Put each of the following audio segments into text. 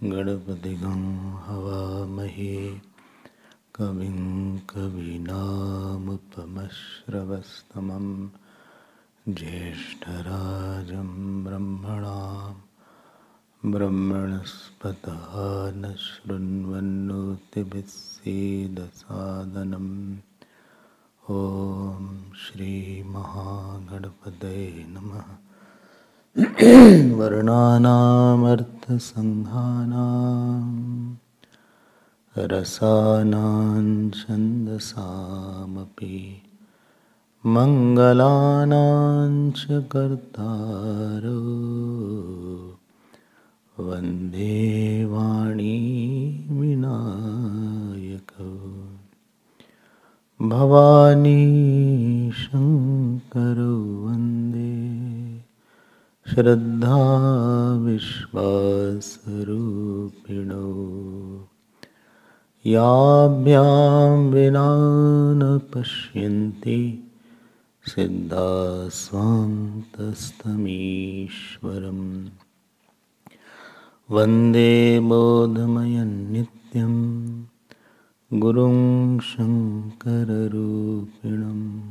गणपतिगं हवामहे कविं कवीनामुपमश्रवस्तमं ज्येष्ठराजं ब्रह्मणस्पतः न शृण्वन्नोतिभिस्सीदसादनम्। ॐ श्रीमहागणपतये नमः। वर्णानामर्थसङ्घानां रसानां छन्दसामपि मङ्गलानां च कर्तारो वन्दे वाणी विनायकौ। भवानी शङ्करो वन्दे श्रद्धा विश्वासरूपिणो। याभ्यां विना न पश्यन्ति सिद्धाः स्वान्तस्तमीश्वरम्। वन्दे बोधमयं नित्यं गुरुं शङ्कररूपिणं।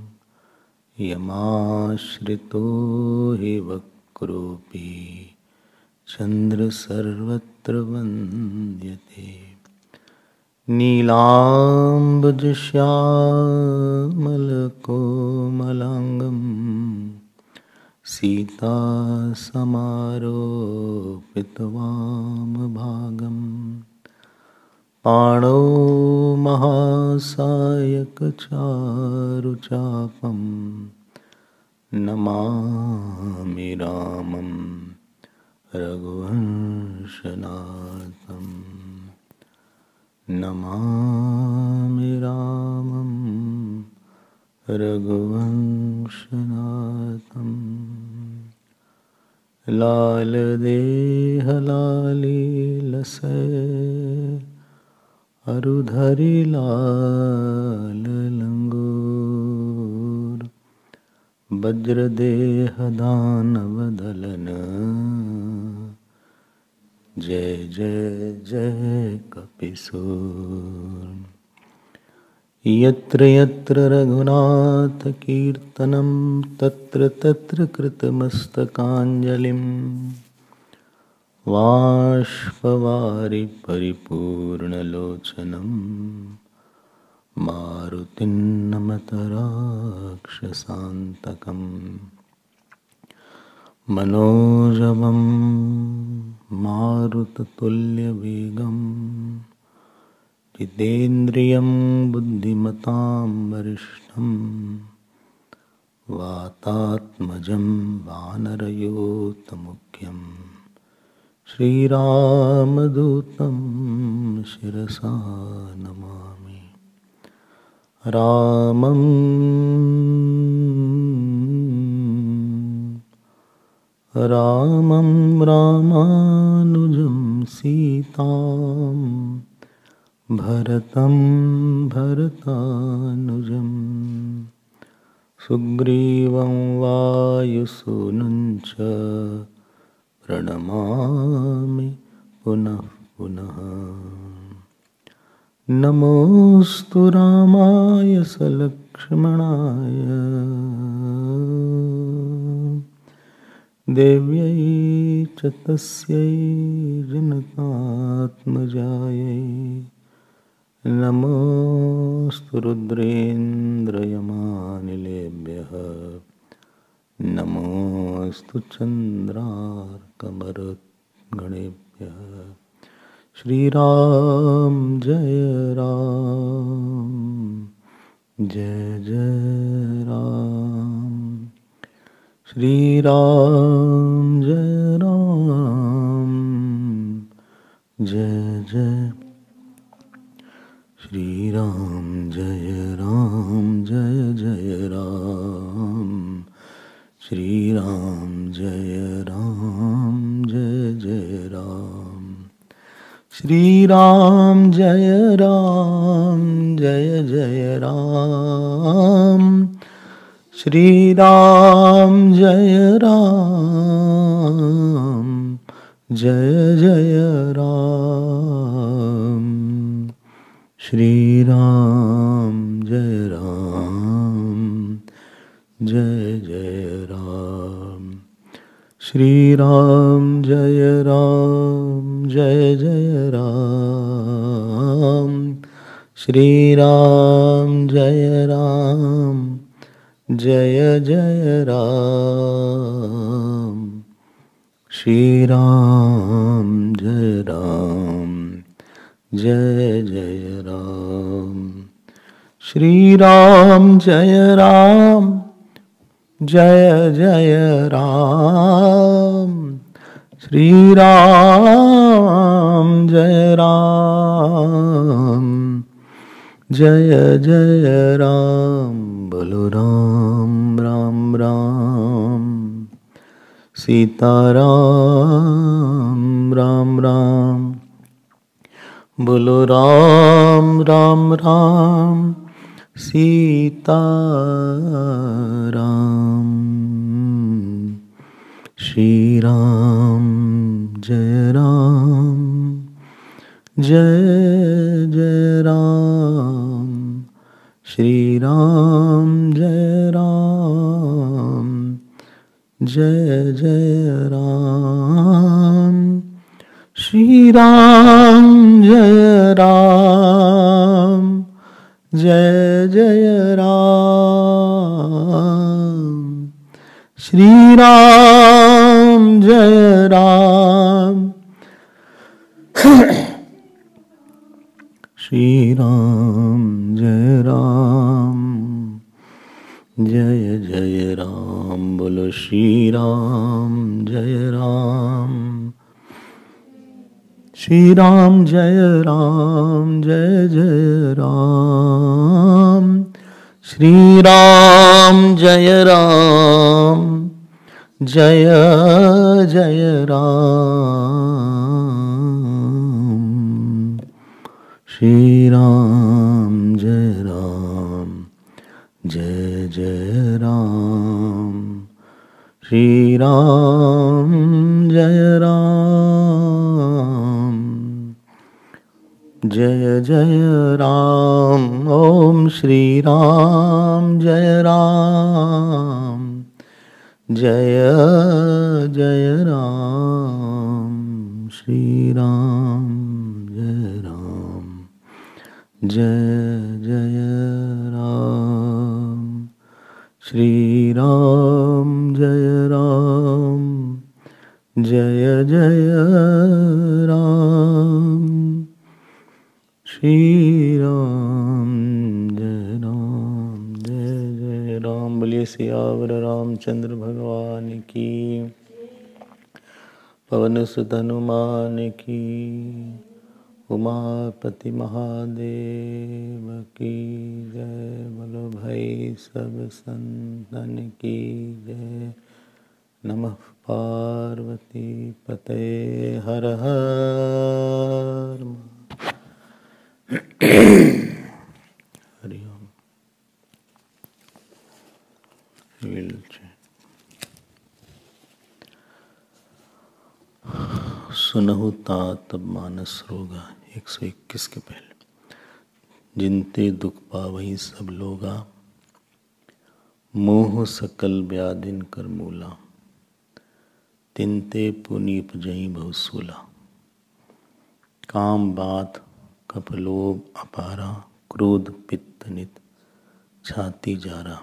यमाश्रितो हि वक्रोऽपि चन्द्रसर्वत्र वन्द्यते। नीलाम्बुजश्यामलकोमलाङ्गं सीतासमारोपितवामभागं। पाणौ महासायकचारुचापं नमामि रामं रघुवंशनाथम्। नमामि रामं रघुवंशनाथम्। लाल देह लाली लसै अरुधरि लाल लंगूर। वज्रदेह दानवदलन जय जय जय कपिसूर। यत्र यत्र रघुनाथ कीर्तनं तत्र तत्र कृतमस्तकाञ्जलिं। बाष्पवारि परिपूर्णलोचनं मारुतिं नमत राक्षसान्तकम्। मनोजवं मारुततुल्यवेगं जितेन्द्रियं बुद्धिमतां वरिष्ठं। वातात्मजं वानरयूथमुख्यं श्रीरामदूतं शिरसा नमामि। रामं रामानुजं सीतां भरतं भरतानुजं। सुग्रीवं वायुसूनं च प्रणमामि पुनः पुनः। नमोऽस्तु रामाय सलक्ष्मणाय देव्यै च तस्यै जनकात्मजायै। नमोऽस्तु रुद्रेन्द्रयमानिलेभ्यः नमोऽस्तु चन्द्रार्कमरुद्गणेभ्यः। श्रीराम जय राम, जय जय राम। श्रीराम जय राम, जय जय। श्रीराम जय राम, जय जय राम। श्रीराम जय राम, जय जय राम। श्रीराम जय राम, जय जय राम। श्रीराम जय राम, जय जय राम। श्रीराम जय राम, जय जय राम। श्रीराम जय राम, जय जय राम। श्रीराम जय राम, जय जय राम। श्रीराम जय राम, जय जय राम। श्रीराम जय राम, जय जय राम। श्रीराम जय राम, जय जय राम। बोलो राम राम राम, सीताराम राम राम। बोलो राम राम राम, सीताराम। श्री राम जय राम, जय जय राम। श्री राम जय राम, जय जय राम। श्री राम जय राम, जय जय राम। श्री राम जय राम। श्री राम जय राम, जय जय राम। बोलो श्री राम जय राम। श्री राम जय राम, जय जय राम। श्री राम जय राम, जय जय राम। श्री राम जय राम, जय जय राम। श्री राम जय राम, जय जय राम। ओम श्री राम जय राम, जय जय राम। श्री राम जय राम, जय जय राम। श्री राम जय राम, जय जय राम। श्री राम जय राम, जय जय राम। बोलिए सियावर रामचंद्र भगवान की, पवन सुत हनुमान की, उमापति महादेव की जय। बोलो भाई सब संतन की जय। नमः पार्वती पते, हर हर। हरि ओम। सुनहु तात मानस रोगा, 121 के पहले। जिनते दुख पावही सब लोगा, मोह सकल व्याधिन कर मूला। तिनते पुनीप जहीं बहुसूला। काम बात कपलोभ अपारा, क्रोध पित्त नित छाती जारा।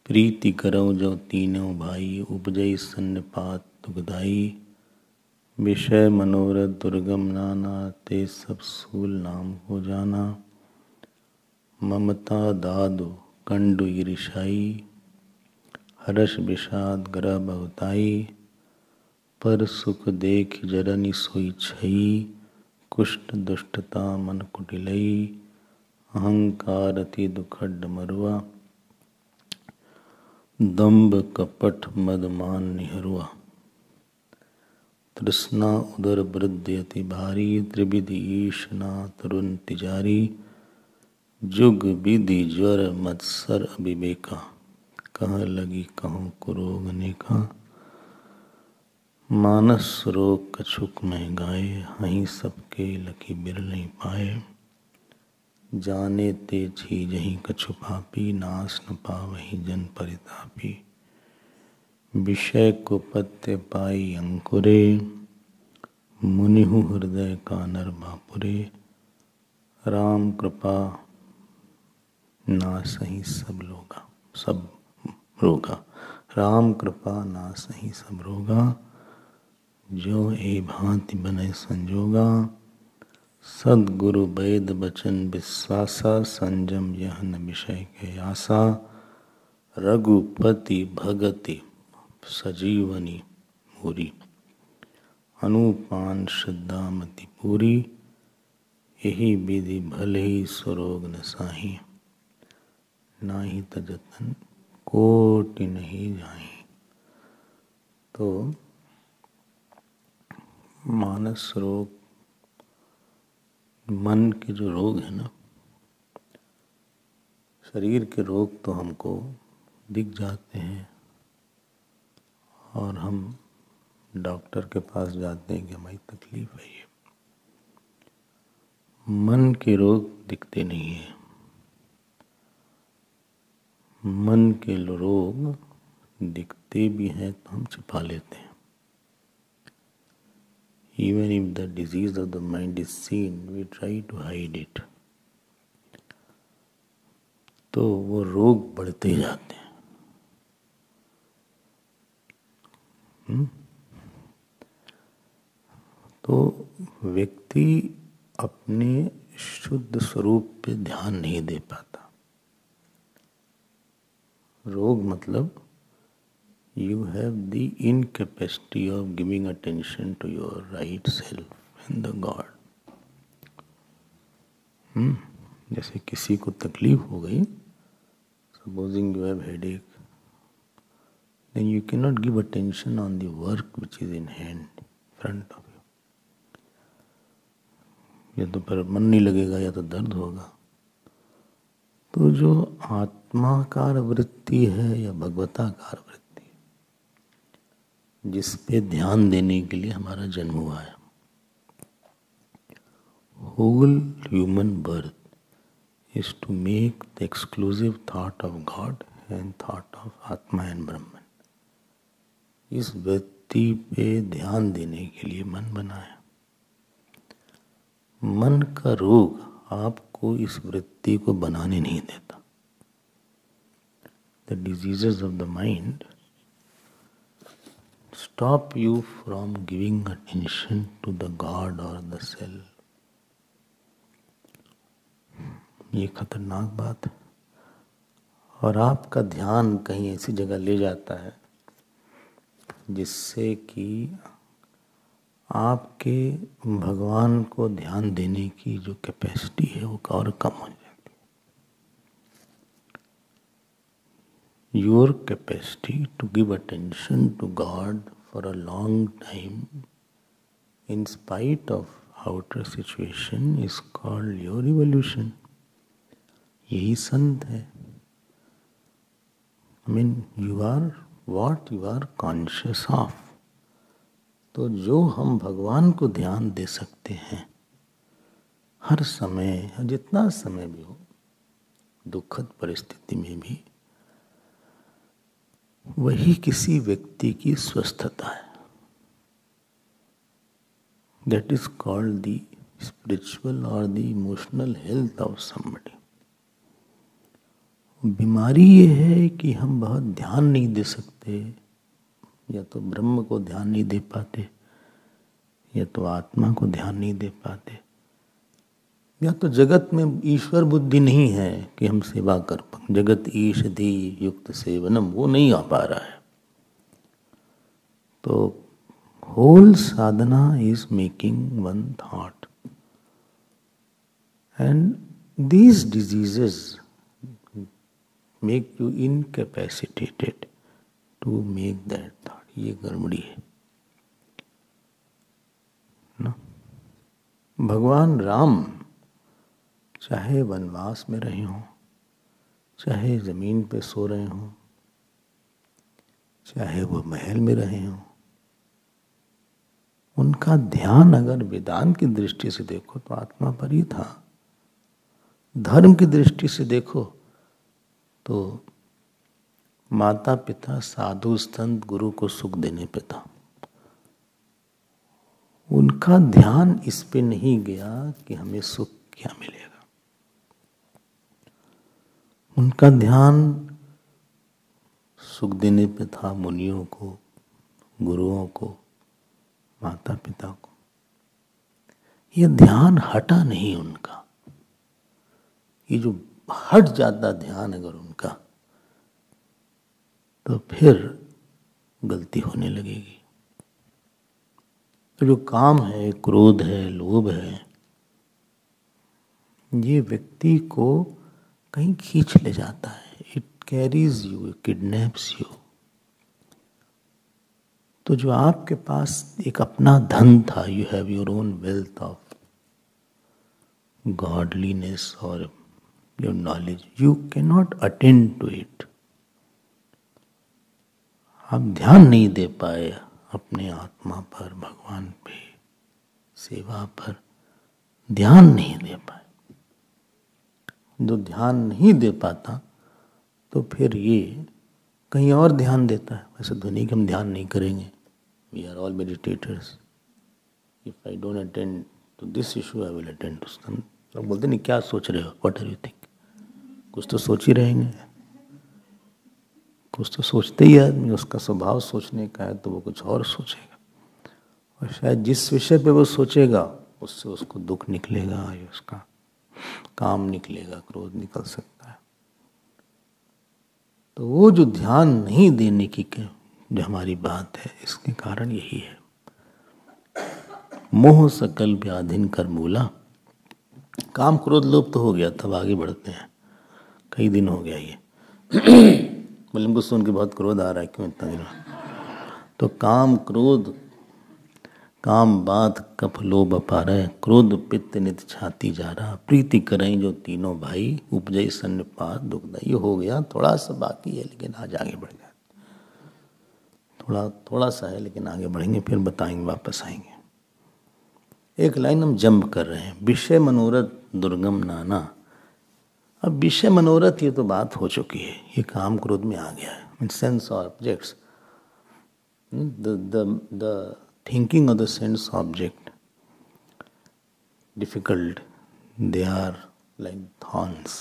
प्रीति करऊँ जो तीनों भाई, उपजई सन्निपात दुखदाई। विषय मनोरथ दुर्गम नाना, ते सब सूल नाम को जाना। ममता दादु कंडु ईर्षाई, हर्ष विषाद ग्रह बहुताई। पर सुख देख जरनि सोई छई, कुष्ठ दुष्टता मन कुटिलई। अहंकार अति दुखड मरुआ, दंभ कपट मद मान निहरुआ। तृष्णा उदर वृद्धि अति भारी, त्रिविधि ईशना तरुण तिजारी। जुग विधि ज्वर मत्सर अविवेका, कह लगी कहूँ कुरोग अनेका। मानस रोग कछुक में गाए, हहीं सबके लकी बिरलि पाए। जाने ते छीजहि कछु पापी, नाश न पावहि जन परितापी। विषय को पत्य पाई अंकुरे, मुनिहु हृदय का नर बापुरे। राम कृपा नासहि सब लोगा, सब रोगा। राम कृपा नासहि सब रोगा, जो ए भांति बने संजोगा। सद्गुरु वैद बचन विश्वासा, संजम यह न विषय के आशा। रघुपति भगति सजीवनी पूरी, अनुपान श्रद्धा मति पूरी। यही विधि भले ही स्वरोग न साही, नाही तजतन कोटि नहीं जाही। तो मानस रोग, मन के जो रोग है ना, शरीर के रोग तो हमको दिख जाते हैं और हम डॉक्टर के पास जाते हैं कि हमारी तकलीफ है ये। मन के रोग दिखते नहीं है। मन के रोग दिखते भी हैं तो हम छिपा लेते हैं। Even if the disease of the mind is seen, we try to hide it. तो वो रोग बढ़ते जाते हैं। तो व्यक्ति अपने शुद्ध स्वरूप पे ध्यान नहीं दे पाता। रोग मतलब you have the incapacity of giving attention to your right self and the God. जैसे किसी को तकलीफ हो गई, supposing you have headache, then you cannot give attention on the work which is in hand, front of you. या तो पर मन नहीं लगेगा या तो दर्द होगा। तो जो आत्माकार वृत्ति है या भगवताकार वृत्ति, जिस पे ध्यान देने के लिए हमारा जन्म हुआ है, whole human birth is to make the exclusive thought of God and thought of Atma and Brahman. इस वृत्ति पे ध्यान देने के लिए मन बना है। मन का रोग आपको इस वृत्ति को बनाने नहीं देता। The diseases of the mind stop you from giving attention to the God or the self. ये खतरनाक बात है। और आपका ध्यान कहीं ऐसी जगह ले जाता है जिससे कि आपके भगवान को ध्यान देने की जो कैपेसिटी है वो और कम हो जाती है। Your capacity to give attention to God for a long time in spite of outer situation is called your evolution. यही संत है। I mean, you are what you are conscious of. तो जो हम भगवान को ध्यान दे सकते हैं हर समय, जितना समय भी हो, दुखद परिस्थिति में भी, वही किसी व्यक्ति की स्वस्थता है। That is called the spiritual or the emotional health of somebody. बीमारी ये है कि हम बहुत ध्यान नहीं दे सकते, या तो ब्रह्म को ध्यान नहीं दे पाते, या तो आत्मा को ध्यान नहीं दे पाते, या तो जगत में ईश्वर बुद्धि नहीं है कि हम सेवा कर पाए। जगत ईश धी युक्त सेवनम, वो नहीं आ पा रहा है। तो whole sadhana is making one thought, and these diseases make you incapacitated to make that thought. ये गड़बड़ी है ना। भगवान राम चाहे वनवास में रहे हों, चाहे जमीन पे सो रहे हों, चाहे वो महल में रहे हों, उनका ध्यान अगर वेदांत की दृष्टि से देखो तो आत्मा पर ही था। धर्म की दृष्टि से देखो तो माता पिता साधु संत गुरु को सुख देने पे था। उनका ध्यान इस पे नहीं गया कि हमें सुख क्या मिलेगा। उनका ध्यान सुख देने पे था मुनियों को, गुरुओं को, माता पिता को। ये ध्यान हटा नहीं उनका। ये जो हट जाता ध्यान अगर उनका, तो फिर गलती होने लगेगी। तो जो काम है, क्रोध है, लोभ है, ये व्यक्ति को कहीं खींच ले जाता है। It carries you, it kidnaps you. तो जो आपके पास एक अपना धन था, you have your own wealth of godliness और your knowledge, you can not attend to it. आप ध्यान नहीं दे पाए अपने आत्मा पर, भगवान पे, सेवा पर ध्यान नहीं दे पाए। जो ध्यान नहीं दे पाता तो फिर ये कहीं और ध्यान देता है। वैसे तो नहीं कि हम ध्यान नहीं करेंगे, we are all meditators. If I don't attend to this issue I will attend to some. लोग बोलते नहीं क्या सोच रहे हो, व्हाट आर यू थिंक। कुछ तो सोच ही रहेंगे, कुछ तो सोचते ही आदमी। उसका स्वभाव सोचने का है तो वो कुछ और सोचेगा, और शायद जिस विषय पे वो सोचेगा उससे उसको दुख निकलेगा, या उसका काम निकलेगा, क्रोध निकल सकता है। तो वो जो ध्यान नहीं देने की जो हमारी बात है, इसके कारण यही है। मोह सकल व्याधिन कर मूला। काम क्रोध लोभ तो हो गया, तब आगे बढ़ते हैं। कई दिन हो गया ये बोले हमको सुन के बहुत क्रोध आ रहा है, क्यों इतना दिन। तो काम क्रोध, काम बात कफ लोभ अपार, क्रोध पित्त नित छाती जा रहा, प्रीति करें जो तीनों भाई, उपजय सन्निपात दुखदाई। हो गया, थोड़ा सा बाकी है लेकिन आज आगे बढ़ जाए। थोड़ा सा है लेकिन आगे बढ़ेंगे, फिर बताएंगे, वापस आएंगे। एक लाइन हम जंप कर रहे हैं। विषय मनोरथ दुर्गम नाना। अब विषय मनोरथ ये तो बात हो चुकी है, ये काम क्रोध में आ गया है। In sense objects, the thinking of the sense object difficult, they are like thorns.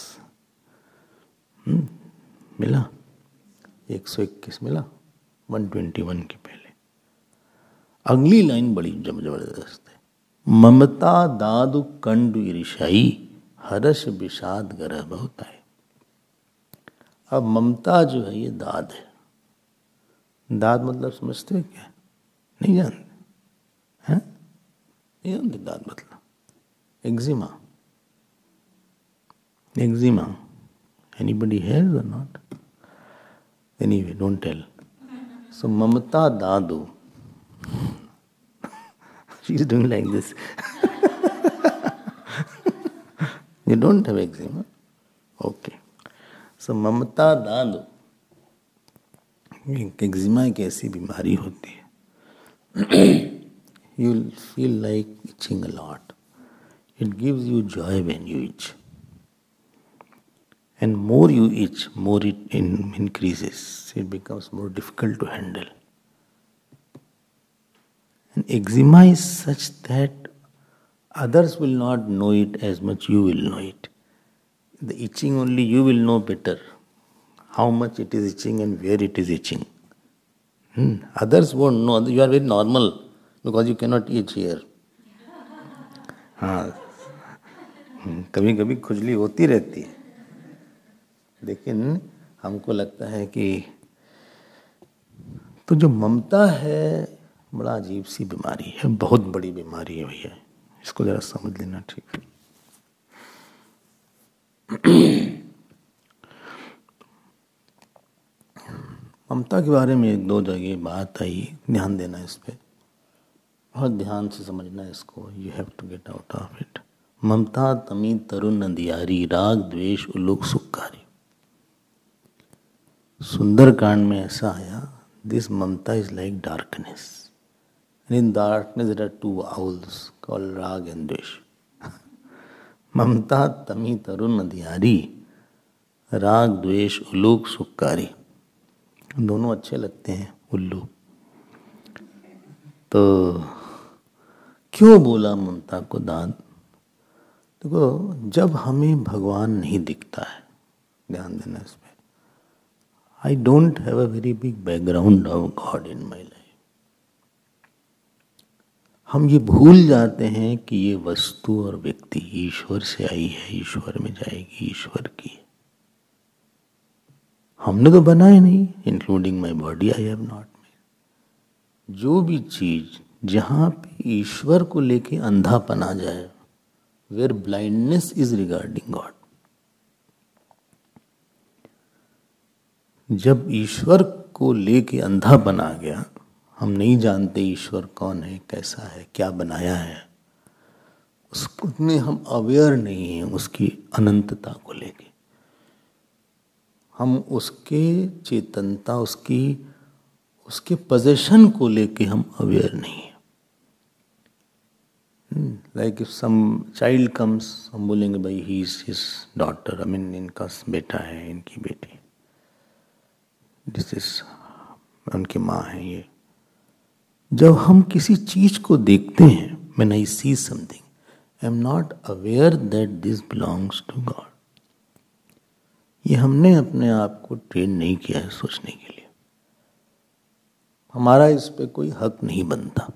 मिला 121 मिला 121 के पहले। अगली लाइन बड़ी जबरदस्त है। ममता दादु कंडु ईर्षाई, हर्ष विषाद ग्रह बहुत है। अब ममता जो है ये दाद है। दाद मतलब समझते हो क्या? नहीं जानते हैं? नहीं जानते दाद मतलब? Eczema. Eczema, anybody has or not? Anyway, don't tell. So mamata dadu, she is doing like this. You don't have eczema? Okay. So mamata dadu, eczema एक ऐसी बीमारी होती है, you will feel like itching a lot. It gives you joy when you itch. And more you itch, more it increases. It becomes more difficult to handle. And eczema is such that others will not know it as much you will know it. The itching only you will know better. how much it is itching and where it is itching. Others won't know. You are very normal because you cannot itch here. हाँ, कभी कभी खुजली होती रहती है, लेकिन हमको लगता है कि तो जो ममता है बड़ा अजीब सी बीमारी है, बहुत बड़ी बीमारी है भैया, इसको जरा समझ लेना ठीक है। ममता के बारे में एक दो जगह बात आई, ध्यान देना इस पे, बहुत ध्यान से समझना इसको। You have to get out of it. ममता तमी तरुण अंधियारी, राग द्वेष उल्लुक सुखकारी। सुंदरकांड में ऐसा आया, this mamta is like darkness, and in darkness there are two owls called rag and dvesh. ममता तमी तरुण अंधियारी, राग द्वेष उल्लुक सुखकारी। दोनों अच्छे लगते हैं, उल्लू। तो क्यों बोला ममता को दान? देखो, जब हमें भगवान नहीं दिखता है, ध्यान देना इस पे, आई don't have a very big background of God in my life. हम ये भूल जाते हैं कि ये वस्तु और व्यक्ति ईश्वर से आई है, ईश्वर में जाएगी, ईश्वर की है। हमने तो बनाया नहीं, including my body I have not made. जो भी चीज जहां पे ईश्वर को लेके अंधापन आ जाए, where blindness is regarding God, जब ईश्वर को लेके अंधापन आ गया, हम नहीं जानते ईश्वर कौन है, कैसा है, क्या बनाया है, उसमें हम अवेयर नहीं हैं उसकी अनंतता को लेके, हम उसके चेतनता, उसके पोजेशन को लेके हम अवेयर नहीं है। Like if some child comes, हम बोलेंगे भाई he is his daughter, I mean इनका बेटा है, इनकी बेटी, दिस इज उनकी माँ है ये। जब हम किसी चीज को देखते हैं, when I see something, I am not aware that this belongs to God. ये हमने अपने आप को ट्रेन नहीं किया है सोचने के लिए, हमारा इस पे कोई हक नहीं बनता।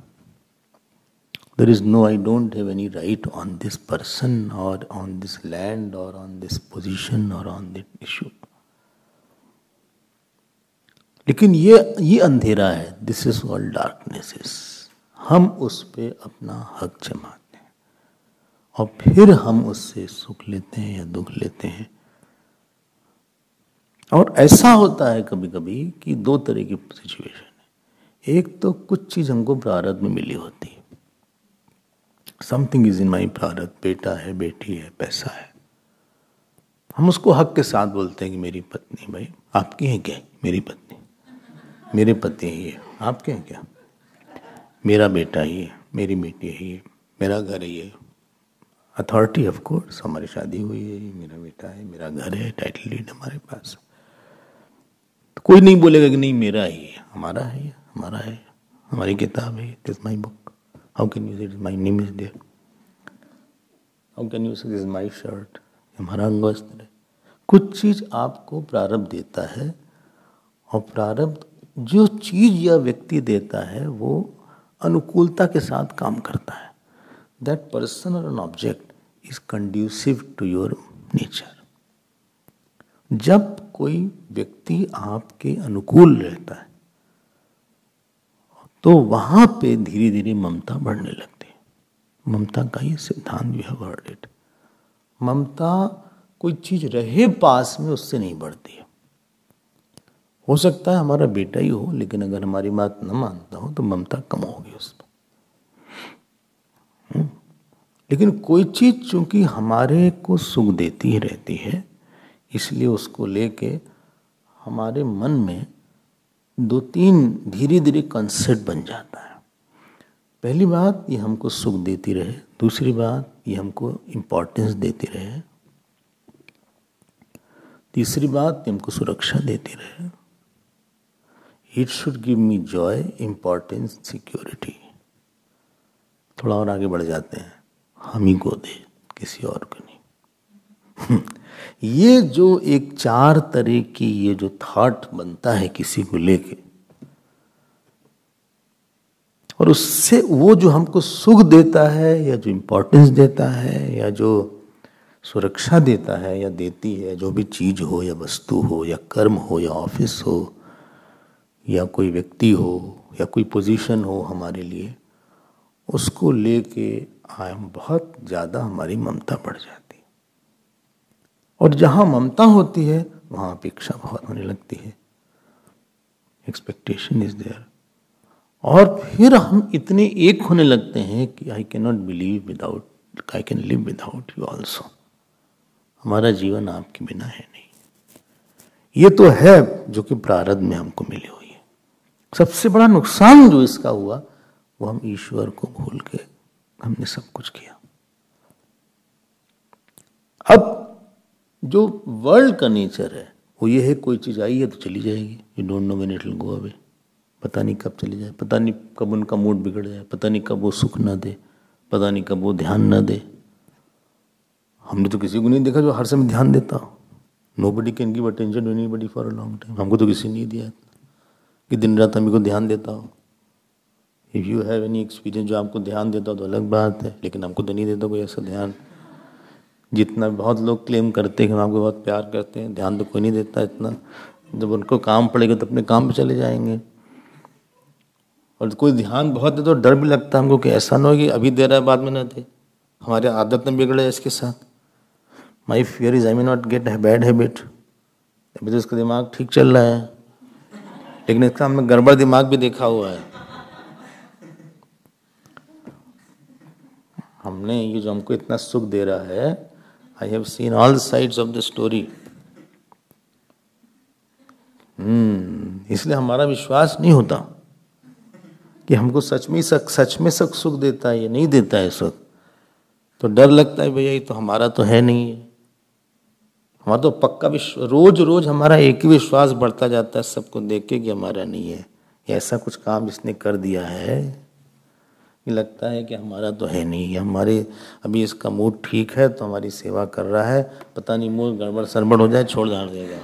There is no, I don't have any right on this person और ऑन दिस लैंड और ऑन दिस पोजीशन और ऑन दिस इशू। लेकिन ये अंधेरा है, दिस इज ऑल डार्कनेसेस। हम उस पे अपना हक जमाते हैं और फिर हम उससे सुख लेते हैं या दुख लेते हैं। और ऐसा होता है कभी कभी कि दो तरह की सिचुएशन है। एक तो कुछ चीज हमको प्रारब्ध में मिली होती है, समथिंग इज इन माई प्रारब्ध, बेटा है, बेटी है, पैसा है, हम उसको हक के साथ बोलते हैं कि मेरी पत्नी, भाई आपकी है क्या? मेरी पत्नी, मेरे पति है ये, आपके हैं क्या? मेरा बेटा ही है, मेरी बेटी है ये, मेरा घर है ये, अथॉरिटी ऑफ कोर्स, हमारी शादी हुई है, ये मेरा बेटा है, मेरा घर है, टाइटल डीड हमारे पास। तो कोई नहीं बोलेगा कि नहीं मेरा ही है, हमारा है ये, हमारा है, हमारी किताब है, it is my book. How can you say it is my name is there? How can you say this is my shirt? हमारा अंगवस्त्र है। कुछ चीज आपको प्रारब्ध देता है, और प्रारब्ध जो चीज या व्यक्ति देता है वो अनुकूलता के साथ काम करता है। दैट पर्सन और an object is conducive to your nature. जब कोई व्यक्ति आपके अनुकूल रहता है तो वहां पे धीरे धीरे ममता बढ़ने लगती है। ममता का ये सिद्धांत, वी हैव हर्ड इट। ममता कोई चीज रहे पास में उससे नहीं बढ़ती है। हो सकता है हमारा बेटा ही हो, लेकिन अगर हमारी बात न मानता हो तो ममता कम होगी उस पर। लेकिन कोई चीज चूंकि हमारे को सुख देती ही रहती है, इसलिए उसको लेके हमारे मन में दो तीन धीरे धीरे कंसेप्ट बन जाता है। पहली बात, ये हमको सुख देती रहे। दूसरी बात, ये हमको इम्पोर्टेंस देती रहे। तीसरी बात, ये हमको सुरक्षा देती रहे। It should give me Joy, importance, security. थोड़ा और आगे बढ़ जाते हैं, हम ही को दे, किसी और को नहीं। ये जो एक 4 तरह की ये जो थॉट बनता है किसी को लेके, और उससे वो जो हमको सुख देता है या जो इम्पोर्टेंस देता है या जो सुरक्षा देता है या देती है, जो भी चीज हो या वस्तु हो या कर्म हो या ऑफिस हो या कोई व्यक्ति हो या कोई पोजीशन हो हमारे लिए, उसको लेके हम बहुत ज़्यादा हमारी ममता बढ़ जाती है। और जहाँ ममता होती है वहाँ अपेक्षा बहुत होने लगती है, एक्सपेक्टेशन इज देयर। और फिर हम इतने एक होने लगते हैं कि I can not believe without, I can live without you also. हमारा जीवन आपके बिना है नहीं। ये तो है जो कि प्रारब्ध में हमको मिली हुई है। सबसे बड़ा नुकसान जो इसका हुआ वो हम ईश्वर को भूल के हमने सब कुछ किया। अब जो वर्ल्ड का नेचर है वो ये है, कोई चीज आई है तो चली जाएगी, you don't know when it will go away. पता नहीं कब चली जाए, पता नहीं कब उनका मूड बिगड़ जाए, पता नहीं कब वो सुख ना दे, पता नहीं कब वो ध्यान ना दे। हमने तो किसी को नहीं देखा जो हर समय ध्यान देता हो। Nobody can give attention to anybody for a long time. हमको तो किसी ने नहीं दिया कि दिन रात हम को ध्यान देता हो। If you have any experience जो आपको ध्यान देता हो तो अलग बात है, लेकिन हमको तो नहीं देता कोई ऐसा ध्यान। जितना बहुत लोग क्लेम करते हैं कि हम आपको बहुत प्यार करते हैं, ध्यान तो कोई नहीं देता इतना। जब उनको काम पड़ेगा तो अपने काम पे चले जाएंगे। और कोई ध्यान बहुत दे तो डर भी लगता है हमको कि ऐसा ना हो कि अभी दे रहा है बाद में ना दे। हमारी आदत में बिगड़े इसके साथ। My fear is I may not gate bad habit. अभी तो इसका दिमाग ठीक चल रहा है, लेकिन इसका हमने गड़बड़ दिमाग भी देखा हुआ है। हमने ये जो हमको इतना सुख दे रहा है, I have seen all sides of the story. इसलिए हमारा विश्वास नहीं होता कि हमको सच में सुख देता है, ये नहीं देता है सुख। तो डर लगता है भैया ये तो हमारा तो है नहीं है। हमारा तो पक्का विश्वास, रोज रोज हमारा एक ही विश्वास बढ़ता जाता है सबको देख के कि हमारा नहीं है। ऐसा कुछ काम इसने कर दिया है, ये लगता है कि हमारा तो है नहीं। हमारे अभी इसका मूड ठीक है तो हमारी सेवा कर रहा है, पता नहीं मूड गड़बड़ सरबड़ हो जाए छोड़ धाड़ देगा।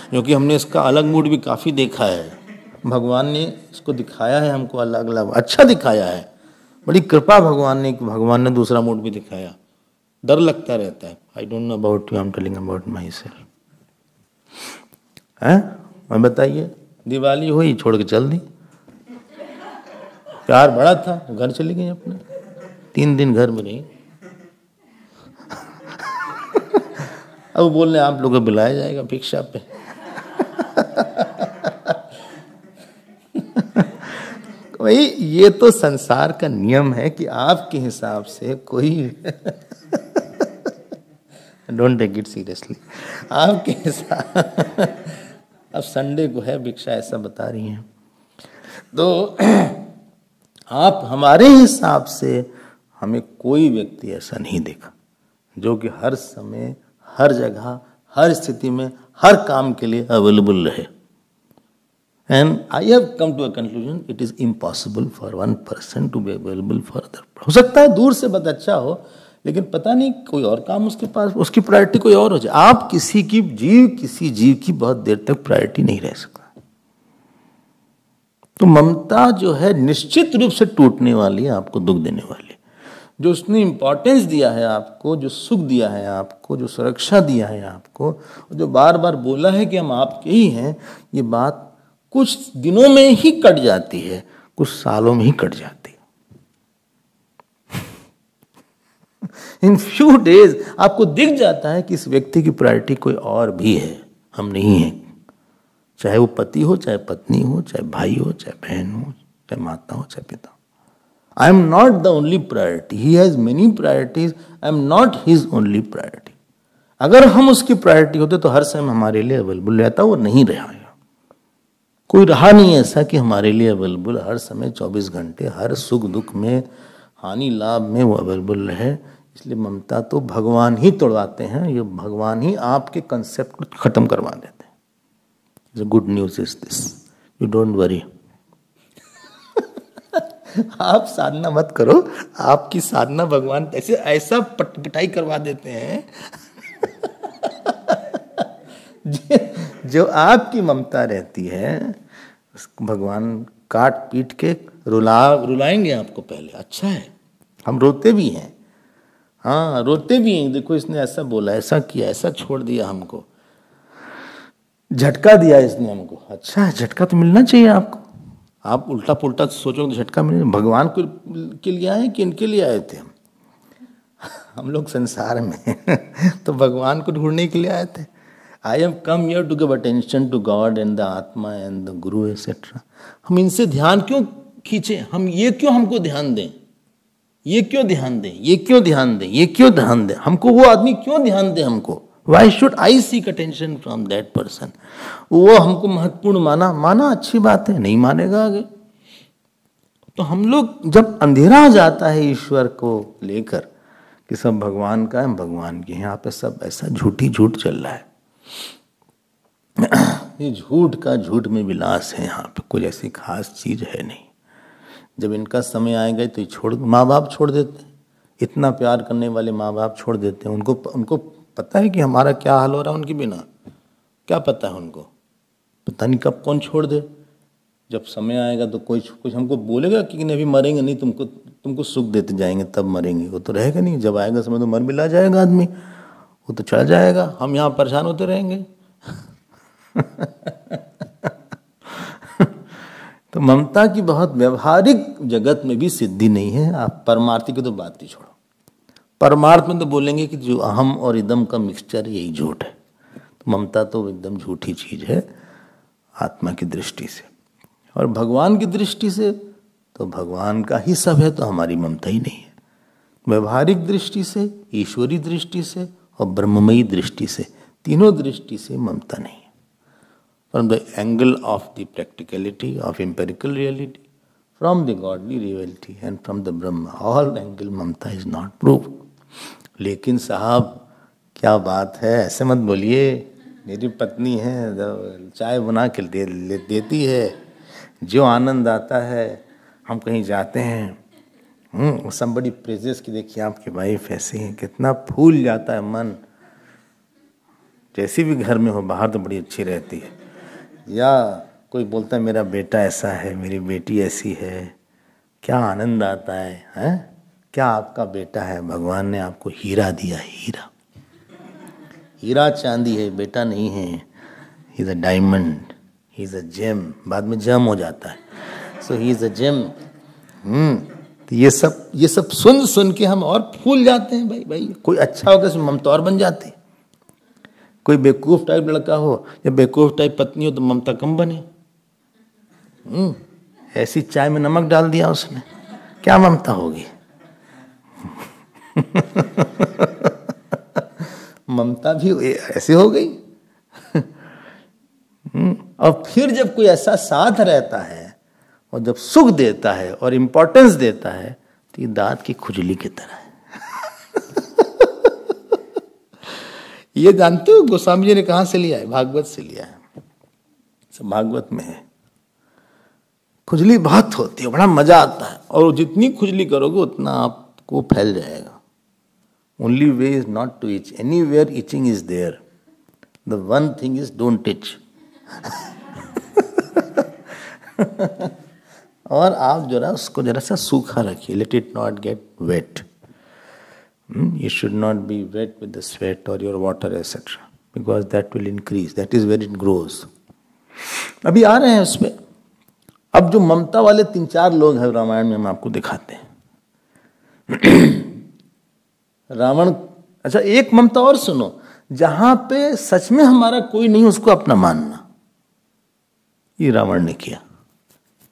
क्योंकि हमने इसका अलग मूड भी काफ़ी देखा है। भगवान ने इसको दिखाया है हमको अलग अलग, अच्छा दिखाया है। बड़ी कृपा भगवान ने दूसरा मूड भी दिखाया। डर लगता रहता है। I don't know about you, I am telling about my self. मैं बताइए, दिवाली हुई छोड़ के चल दी, प्यार बड़ा था, घर चली गई अपने, 3 दिन घर में रही। अब बोलने आप लोगों को बुलाया जाएगा भिक्षा पे। भाई ये तो संसार का नियम है कि आपके हिसाब से कोई डोंट टेक इट सीरियसली, आपके हिसाब। अब संडे को है भिक्षा ऐसा बता रही हैं तो आप हमारे हिसाब से हमें कोई व्यक्ति ऐसा नहीं देखा जो कि हर समय हर जगह हर स्थिति में हर काम के लिए अवेलेबल रहे। And I have come to a conclusion, it is impossible for one person to be available for other. हो सकता है दूर से बहुत अच्छा हो, लेकिन पता नहीं कोई और काम उसके पास, उसकी प्रायोरिटी कोई और हो जाए। आप किसी जीव की बहुत देर तक प्रायोरिटी नहीं रह सकता। तो ममता जो है निश्चित रूप से टूटने वाली है, आपको दुख देने वाली है। जो उसने इंपॉर्टेंस दिया है आपको, जो सुख दिया है आपको, जो सुरक्षा दिया है आपको, जो बार बार बोला है कि हम आपके ही हैं, ये बात कुछ दिनों में ही कट जाती है, कुछ सालों में ही कट जाती है। इन फ्यू डेज आपको दिख जाता है कि इस व्यक्ति की प्रायोरिटी कोई और भी है, हम नहीं है। चाहे वो पति हो, चाहे पत्नी हो, चाहे भाई हो, चाहे बहन हो, चाहे माता हो, चाहे पिता। आई am not the only priority, he has many priorities, I am not his only priority. अगर हम उसकी प्रायोरिटी होते तो हर समय हमारे लिए अवेलेबल रहता, वो नहीं रहा है। कोई रहा नहीं ऐसा कि हमारे लिए अवेलेबल हर समय 24 घंटे, हर सुख दुख में, हानि लाभ में वो अवेलेबल रहे। इसलिए ममता तो भगवान ही तोड़वाते हैं, ये भगवान ही आपके कंसेप्ट को खत्म करवा देते हैं। The good news is this, you don't worry. आप साधना मत करो, आपकी साधना भगवान ऐसा पटपिटाई करवा देते हैं जो आपकी ममता रहती है उसको भगवान काट पीट के रुलाएंगे आपको पहले। अच्छा है, हम रोते भी हैं, हाँ रोते भी हैं, देखो इसने ऐसा बोला, ऐसा किया, ऐसा छोड़ दिया, हमको झटका दिया इसने हमको। अच्छा है, झटका तो मिलना चाहिए आपको। आप उल्टा पुल्टा सोचोगे तो झटका मिले। भगवान को के लिए आए कि इनके लिए आए थे हम लोग संसार में तो भगवान को ढूंढने के लिए आए थे। I have come here to give attention to God and the atma and the guru etcetera. हम इनसे ध्यान क्यों खींचे, हम ये क्यों हमको ध्यान दें, ये क्यों ध्यान दें, ये क्यों ध्यान दें, ये क्यों ध्यान दें, हमको वो आदमी क्यों ध्यान दे हमको। Why should I seek attention from that person. वो हमको महत्वपूर्ण माना अच्छी बात है, नहीं मानेगा आगे। तो हम लोग जब अंधेरा आ जाता है ईश्वर को लेकर कि सब भगवान का है, भगवान के यहाँ पे सब ऐसा झूठ चल रहा है। ये झूठ में विलास है, यहाँ पे कोई ऐसी खास चीज है नहीं। जब इनका समय आएगा तो छोड़, माँ बाप छोड़ देते हैं, इतना प्यार करने वाले माँ बाप छोड़ देते हैं। उनको पता है कि हमारा क्या हाल हो रहा है उनके बिना, क्या पता है उनको, पता नहीं कब कौन छोड़ दे। जब समय आएगा तो कोई कुछ हमको बोलेगा कि नहीं अभी मरेंगे नहीं, तुमको सुख देते जाएंगे तब मरेंगे, वो तो रहेगा नहीं। जब आएगा समय तो मर मिला जाएगा आदमी, वो तो चला जाएगा, हम यहाँ परेशान होते रहेंगे तो ममता की बहुत व्यवहारिक जगत में भी सिद्धि नहीं है। आप परमार्थी की तो बात ही छोड़ो, परमार्थ में तो बोलेंगे कि जो अहम और इदम का मिक्सचर यही झूठ है। तो ममता तो एकदम झूठी चीज है आत्मा की दृष्टि से। और भगवान की दृष्टि से तो भगवान का ही सब है, तो हमारी ममता ही नहीं है। व्यवहारिक दृष्टि से, ईश्वरी दृष्टि से और ब्रह्ममयी दृष्टि से, तीनों दृष्टि से ममता नहीं है। From the angle of the practicality of empirical reality, from the godly reality and from the Brahm, all angle mamta is not prove. लेकिन साहब क्या बात है, ऐसे मत बोलिए, मेरी पत्नी है चाय बना के देती है, जो आनंद आता है, हम कहीं जाते हैं somebody praises कि देखिए आपकी वाइफ ऐसी है, कितना फूल जाता है मन। जैसी भी घर में हो, बाहर तो बड़ी अच्छी रहती है। या कोई बोलता है मेरा बेटा ऐसा है, मेरी बेटी ऐसी है, क्या आनंद आता है, हैं? क्या आपका बेटा है, भगवान ने आपको हीरा दिया, हीरा चांदी है, बेटा नहीं है। He is a diamond, he is a gem, बाद में जम हो जाता है, सो ही इज अ जेम। तो ये सब सुन के हम और फूल जाते हैं। भाई कोई अच्छा होगा तो ममता और बन जाती। कोई बेवकूफ टाइप लड़का हो या बेवकूफ टाइप पत्नी हो तो ममता कम बने। ऐसी चाय में नमक डाल दिया उसने, क्या ममता होगी ममता भी ऐसे हो गई और फिर जब कोई ऐसा साथ रहता है और जब सुख देता है और इंपॉर्टेंस देता है तो ये दांत की खुजली की तरह है ये जानते हो गोस्वामी जी ने कहां से लिया है? भागवत से लिया है। सब भागवत में है। खुजली बहुत होती है, बड़ा मजा आता है, और जितनी खुजली करोगे उतना आपको फैल जाएगा। Only way is not to itch. Anywhere itching is there. The one thing is don't itch. और आप जरा उसको जरा सा सूखा रखिए. Let it not get wet. You should not be wet with the sweat or your water etc. Because that will increase. That is where it grows. अभी आ रहे हैं उसमें. अब जो ममता वाले 3-4 लोग हैं रामायण में हम आपको दिखाते हैं. रावण, अच्छा एक ममता और सुनो, जहां पे सच में हमारा कोई नहीं उसको अपना मानना, ये रावण ने किया.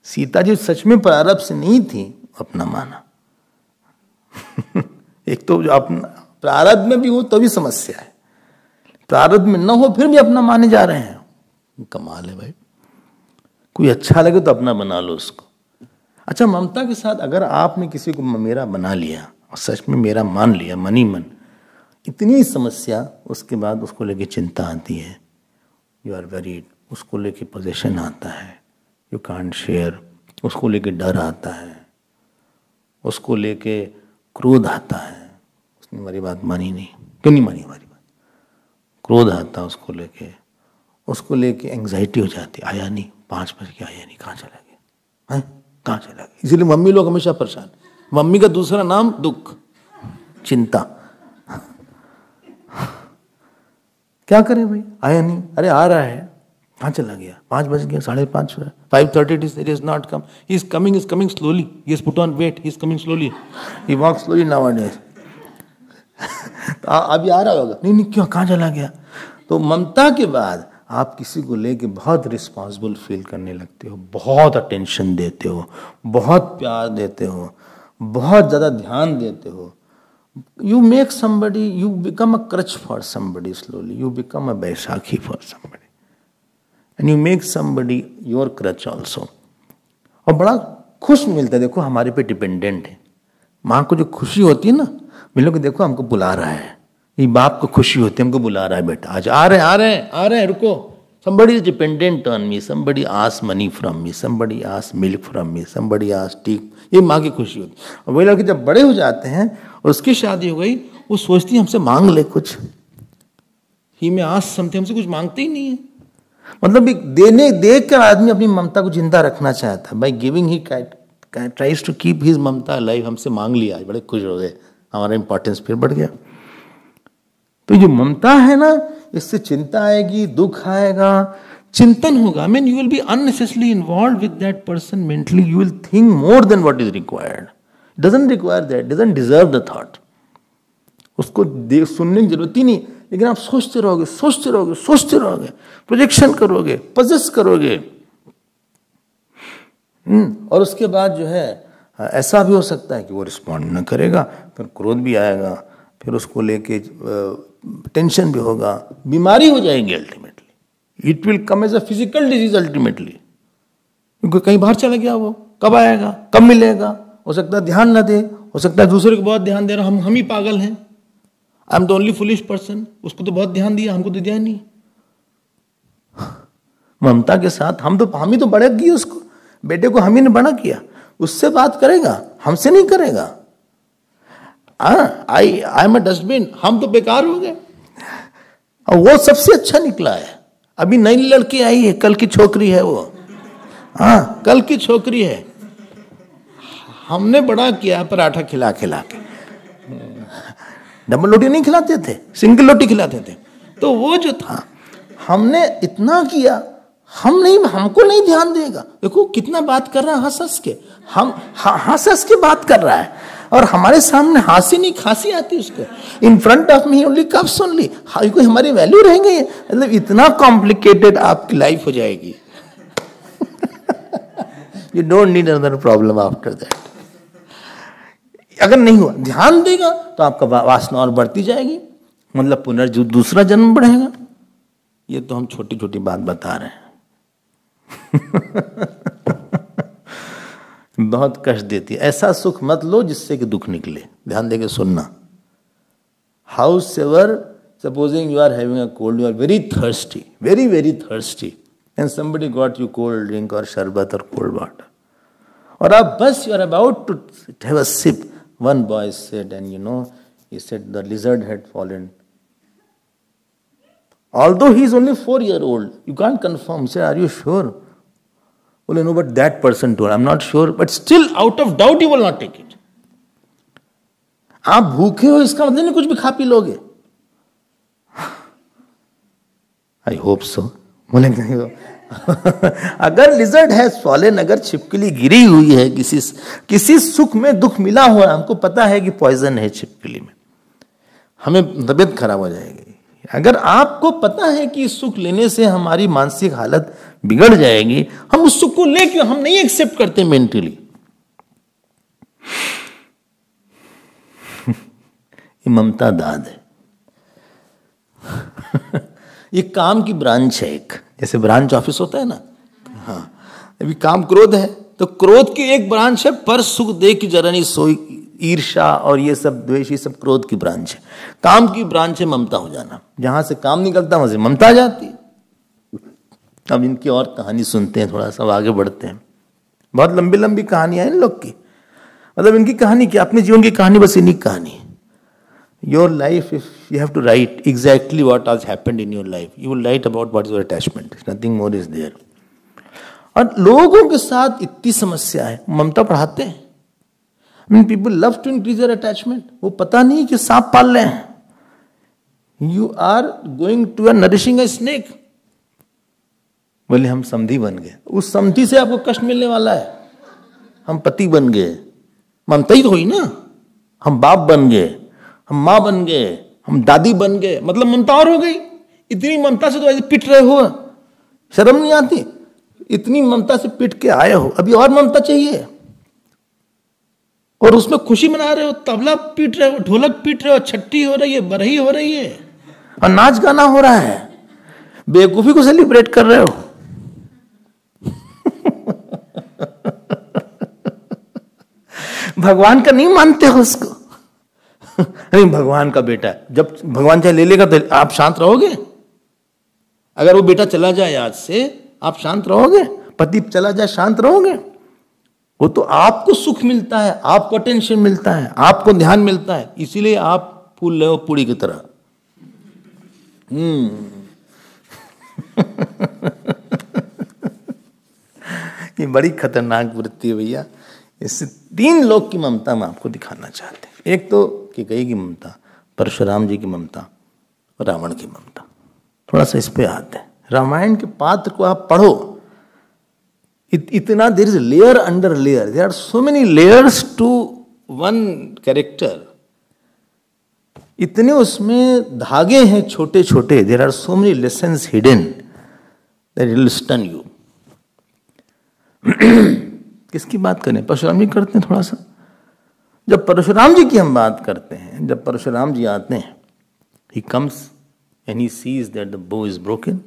सीता जी सच में प्रारब्ध से नहीं थी, अपना माना. एक तो जो अपना प्रारब्ध में भी हो तो भी समस्या है, प्रारब्ध में न हो फिर भी अपना माने जा रहे हैं. कमाल है भाई. कोई अच्छा लगे तो अपना बना लो उसको. अच्छा, ममता के साथ अगर आपने किसी को मेरा बना लिया और सच में मेरा मान लिया, मन ही मन, इतनी समस्या, उसके बाद उसको लेके चिंता आती है. You are worried. उसको लेके पोजेशन आता है, यू कांट शेयर. उसको लेके डर आता है, उसको लेके क्रोध आता है. उसने हमारी बात मानी नहीं, क्यों नहीं मानी हमारी बात? क्रोध आता है उसको लेके. उसको लेके एंग्जाइटी हो जाती, आया नहीं, 5 बज के आया नहीं, कहाँ चला गया है, कहाँ चला गया। इसीलिए मम्मी लोग हमेशा परेशान। मम्मी का दूसरा नाम दुख, चिंता। क्या करें भाई, आया नहीं, अरे आ रहा है, कहाँ चला गया, 5 बज गया, 5:30 हुआ, 5:30 it is not come, he is coming slowly, he has put on weight, he is coming slowly, he walks slowly nowadays। अभी आ रहा होगा, नहीं क्यों, कहाँ चला गया। तो ममता के बाद आप किसी को लेके बहुत रिस्पॉन्सिबल फील करने लगते हो, बहुत अटेंशन देते हो, बहुत प्यार देते हो, बहुत ज़्यादा ध्यान देते हो। You make somebody, you become a crutch for somebody slowly, you become a Baisakhi for somebody, and you make somebody your crutch also। और बड़ा खुश मिलता है, देखो हमारे पे डिपेंडेंट है। माँ को जो खुशी होती है ना, मिलो कि देखो हमको बुला रहा है, ये बाप को खुशी होती है हमको बुला रहा है, बेटा आज आ रहे हैं, रुको। Somebody is dependent on me, somebody asks money from me, somebody asks milk from me, somebody asks tea। ये माँ की खुशी होती है। और वही लड़के जब बड़े हो जाते हैं और उसकी शादी हो गई, वो सोचती है हमसे मांग ले कुछ, ही में आस्क समथिंग, हमसे कुछ मांगते ही नहीं है। मतलब देने देख कर आदमी अपनी ममता को जिंदा रखना चाहता है। By giving he tries to keep his mamta alive. हमसे मांग लिया, बड़े खुश हो गए, हमारा इंपॉर्टेंस फिर बढ़ गया। तो जो ममता है ना, इससे चिंता आएगी, दुख आएगा, चिंतन होगा। I mean, you will be unnecessarily involved with that person mentally. You will think more than what is required. It doesn't require that. Doesn't deserve the thought. उसको सुनने की जरूरत ही नहीं, लेकिन आप सोचते रहोगे, प्रोजेक्शन करोगे, पजेस करोगे। और उसके बाद जो है ऐसा भी हो सकता है कि वो रिस्पॉन्ड न करेगा, फिर क्रोध भी आएगा, फिर उसको लेके टेंशन भी होगा, बीमारी हो जाएगी ultimately. It will come as a physical disease ultimately, क्योंकि कहीं बाहर चला गया, वो कब आएगा, कब मिलेगा, हो सकता है ध्यान न दे, हो सकता है दूसरे को बहुत ध्यान दे रहा, हम ही पागल हैं, I am the only foolish person, उसको तो बहुत ध्यान दिया, हमको तो दिया नहीं। ममता के साथ हम ही तो बड़ा किए उसको, बेटे को हम ही ने बड़ा किया, उससे बात करेगा, हमसे नहीं करेगा। आई एम अ डस्टबिन, हम तो बेकार हो गए, और वो सबसे अच्छा निकला है। अभी नई लड़की आई है, कल की छोकरी है वो, कल की छोकरी है, हमने बड़ा किया पराठा खिला खिला के। डबल रोटी नहीं खिलाते थे, सिंगल रोटी खिलाते थे। तो वो जो था, हमने इतना किया, हमको नहीं ध्यान देगा। देखो कितना बात कर रहा है, हंस के, हंस के बात कर रहा है, और हमारे सामने हंसी नहीं खांसी आती उसको। इन front of me only cups only, कोई हमारी वैल्यू रहेंगे। मतलब इतना कॉम्प्लिकेटेड आपकी लाइफ हो जाएगी। You don't need another problem after that. अगर नहीं हुआ, ध्यान देगा तो आपका वासना और बढ़ती जाएगी, मतलब दूसरा जन्म बढ़ेगा। ये तो हम छोटी छोटी बात बता रहे हैं। बहुत कष्ट देती है। ऐसा सुख मत लो जिससे कि दुख निकले। ध्यान देके सुनना। However, supposing you are having a cold, you are very thirsty, very very thirsty, and somebody got you cold drink और शरबत और कोल्ड वाटर, और आप बस you are about to have a sip, one boy said, and you know, he said the lizard had fallen. Although he is only 4 years old, you can't confirm. He said, are you sure? Well, no, but that person told, I'm not sure, but still out of doubt you will not take it. आप भूखे हो इसका मतलब नहीं कुछ भी खा P लोगे। I hope so. बोले नहीं हो। अगर लिजर्ड है फॉलन, अगर छिपकली गिरी हुई है, किसी सुख में दुख मिला हुआ, हमको पता है कि पॉइजन है छिपकली में, हमें तबीयत खराब हो जाएगी। अगर आपको पता है कि इस सुख लेने से हमारी मानसिक हालत बिगड़ जाएगी, हम उस सुख को लेके हम नहीं एक्सेप्ट करते मेंटली। ये ममता दाद है। ये काम की ब्रांच है एक, जैसे ब्रांच ऑफिस होता है ना। हाँ, अभी काम क्रोध है, तो क्रोध की एक ब्रांच है, पर सुख दे की जरनी सोई, ईर्षा और ये सब द्वेष, ये सब क्रोध की ब्रांच है। काम की ब्रांच है ममता हो जाना। जहां से काम निकलता वहां से ममता आ जाती है। अब इनकी और कहानी सुनते हैं, थोड़ा सा आगे बढ़ते हैं। बहुत लंबी लंबी कहानियां हैं इन लोग की। मतलब इनकी कहानी क्या, अपने जीवन की कहानी बस इन्हीं की कहानी है। Your life, if you have to write exactly what has happened in your life, you will write about what is your attachment. Nothing more is there. और लोगों के साथ इतनी समस्या है, ममता पढ़ाते हैं. I mean, people love to increase their attachment. वो पता नहीं कि सांप पाल रहे हैं. You are going to nourishing a snake. बोले हम समधी बन गए, उस समधी से आपको कष्ट मिलने वाला है. हम पति बन गए, ममता ही तो हुई ना. हम बाप बन गए, हम माँ बन गए, हम दादी बन गए, मतलब ममता और हो गई. इतनी ममता से तो ऐसे पिट रहे हो, शर्म नहीं आती? इतनी ममता से पिट के आए हो, अभी और ममता चाहिए. और उसमें खुशी मना रहे हो, तबला पीट रहे हो, ढोलक पीट रहे हो, छट्टी हो रही है, बरही हो रही है, और नाच गाना हो रहा है. बेवकूफी को सेलिब्रेट कर रहे हो. भगवान का नहीं मानते हो उसको. नहीं, भगवान का बेटा है, जब भगवान चाहे ले लेगा तो आप शांत रहोगे? अगर वो बेटा चला जाए आज से, आप शांत रहोगे? पति चला जाए, शांत रहोगे? वो तो आपको सुख मिलता है, आपको अटेंशन मिलता है, आपको ध्यान मिलता है, इसीलिए आप फूल रहे हो पूरी की तरह. ये बड़ी खतरनाक वृत्ति है भैया. इससे 3 लोग की ममता हम आपको दिखाना चाहते हैं. एक तो कैकेयी की ममता, परशुराम जी की ममता और रावण की ममता. थोड़ा सा इस पे आते हैं. रामायण के पात्र को आप पढ़ो, इतना there is layer under layer, there are so many layers to one character. इतने उसमें धागे हैं छोटे छोटे. There are so many lessons hidden that will stun you. किसकी बात करें? परशुराम जी करते हैं थोड़ा सा. जब परशुराम जी की हम बात करते हैं, जब परशुराम जी आते हैं, he comes and he sees that the बो इज ब्रोकन.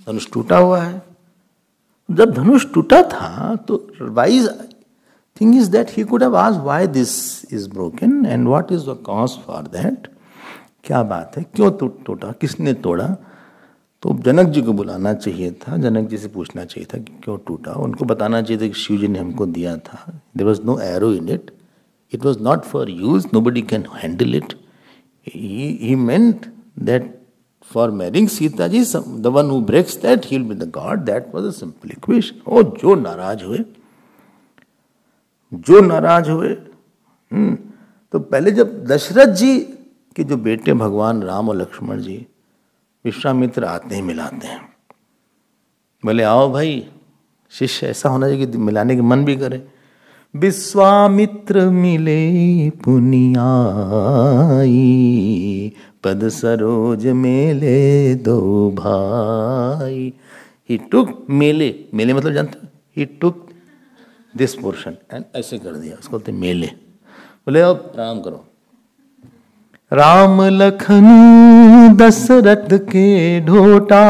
धनुष टूटा हुआ है. जब धनुष टूटा था तो wise thing is that he could have asked why this is broken and what is the cause for that. क्या बात है, क्यों टूटा, किसने तोड़ा? तो जनक जी को बुलाना चाहिए था, जनक जी से पूछना चाहिए था कि क्यों टूटा. उनको बताना चाहिए था कि शिव जी ने हमको दिया था. There was no arrow in it, it was not for use, nobody can handle it. He meant that for marrying Sita ji, the one who breaks that he will be the god. That was a simple equation. ओ जो नाराज हुए, जो नाराज हुए. तो पहले जब दशरथ जी के जो बेटे भगवान राम और लक्ष्मण जी, विश्वामित्र आते हैं, मिलाते हैं. बोले आओ भाई, शिष्य ऐसा होना चाहिए कि मिलाने के मन भी करे. विश्वामित्र मिले पुनियाई, पद सरोज मेले दो भाई. ही टुक मेले, मेले मतलब जानते हो, ही टुक दिस पोर्शन एंड ऐसे कर दिया, उसको बोलते मेले. बोले अब प्रणाम करो. राम लखन दशरथ के ढोटा,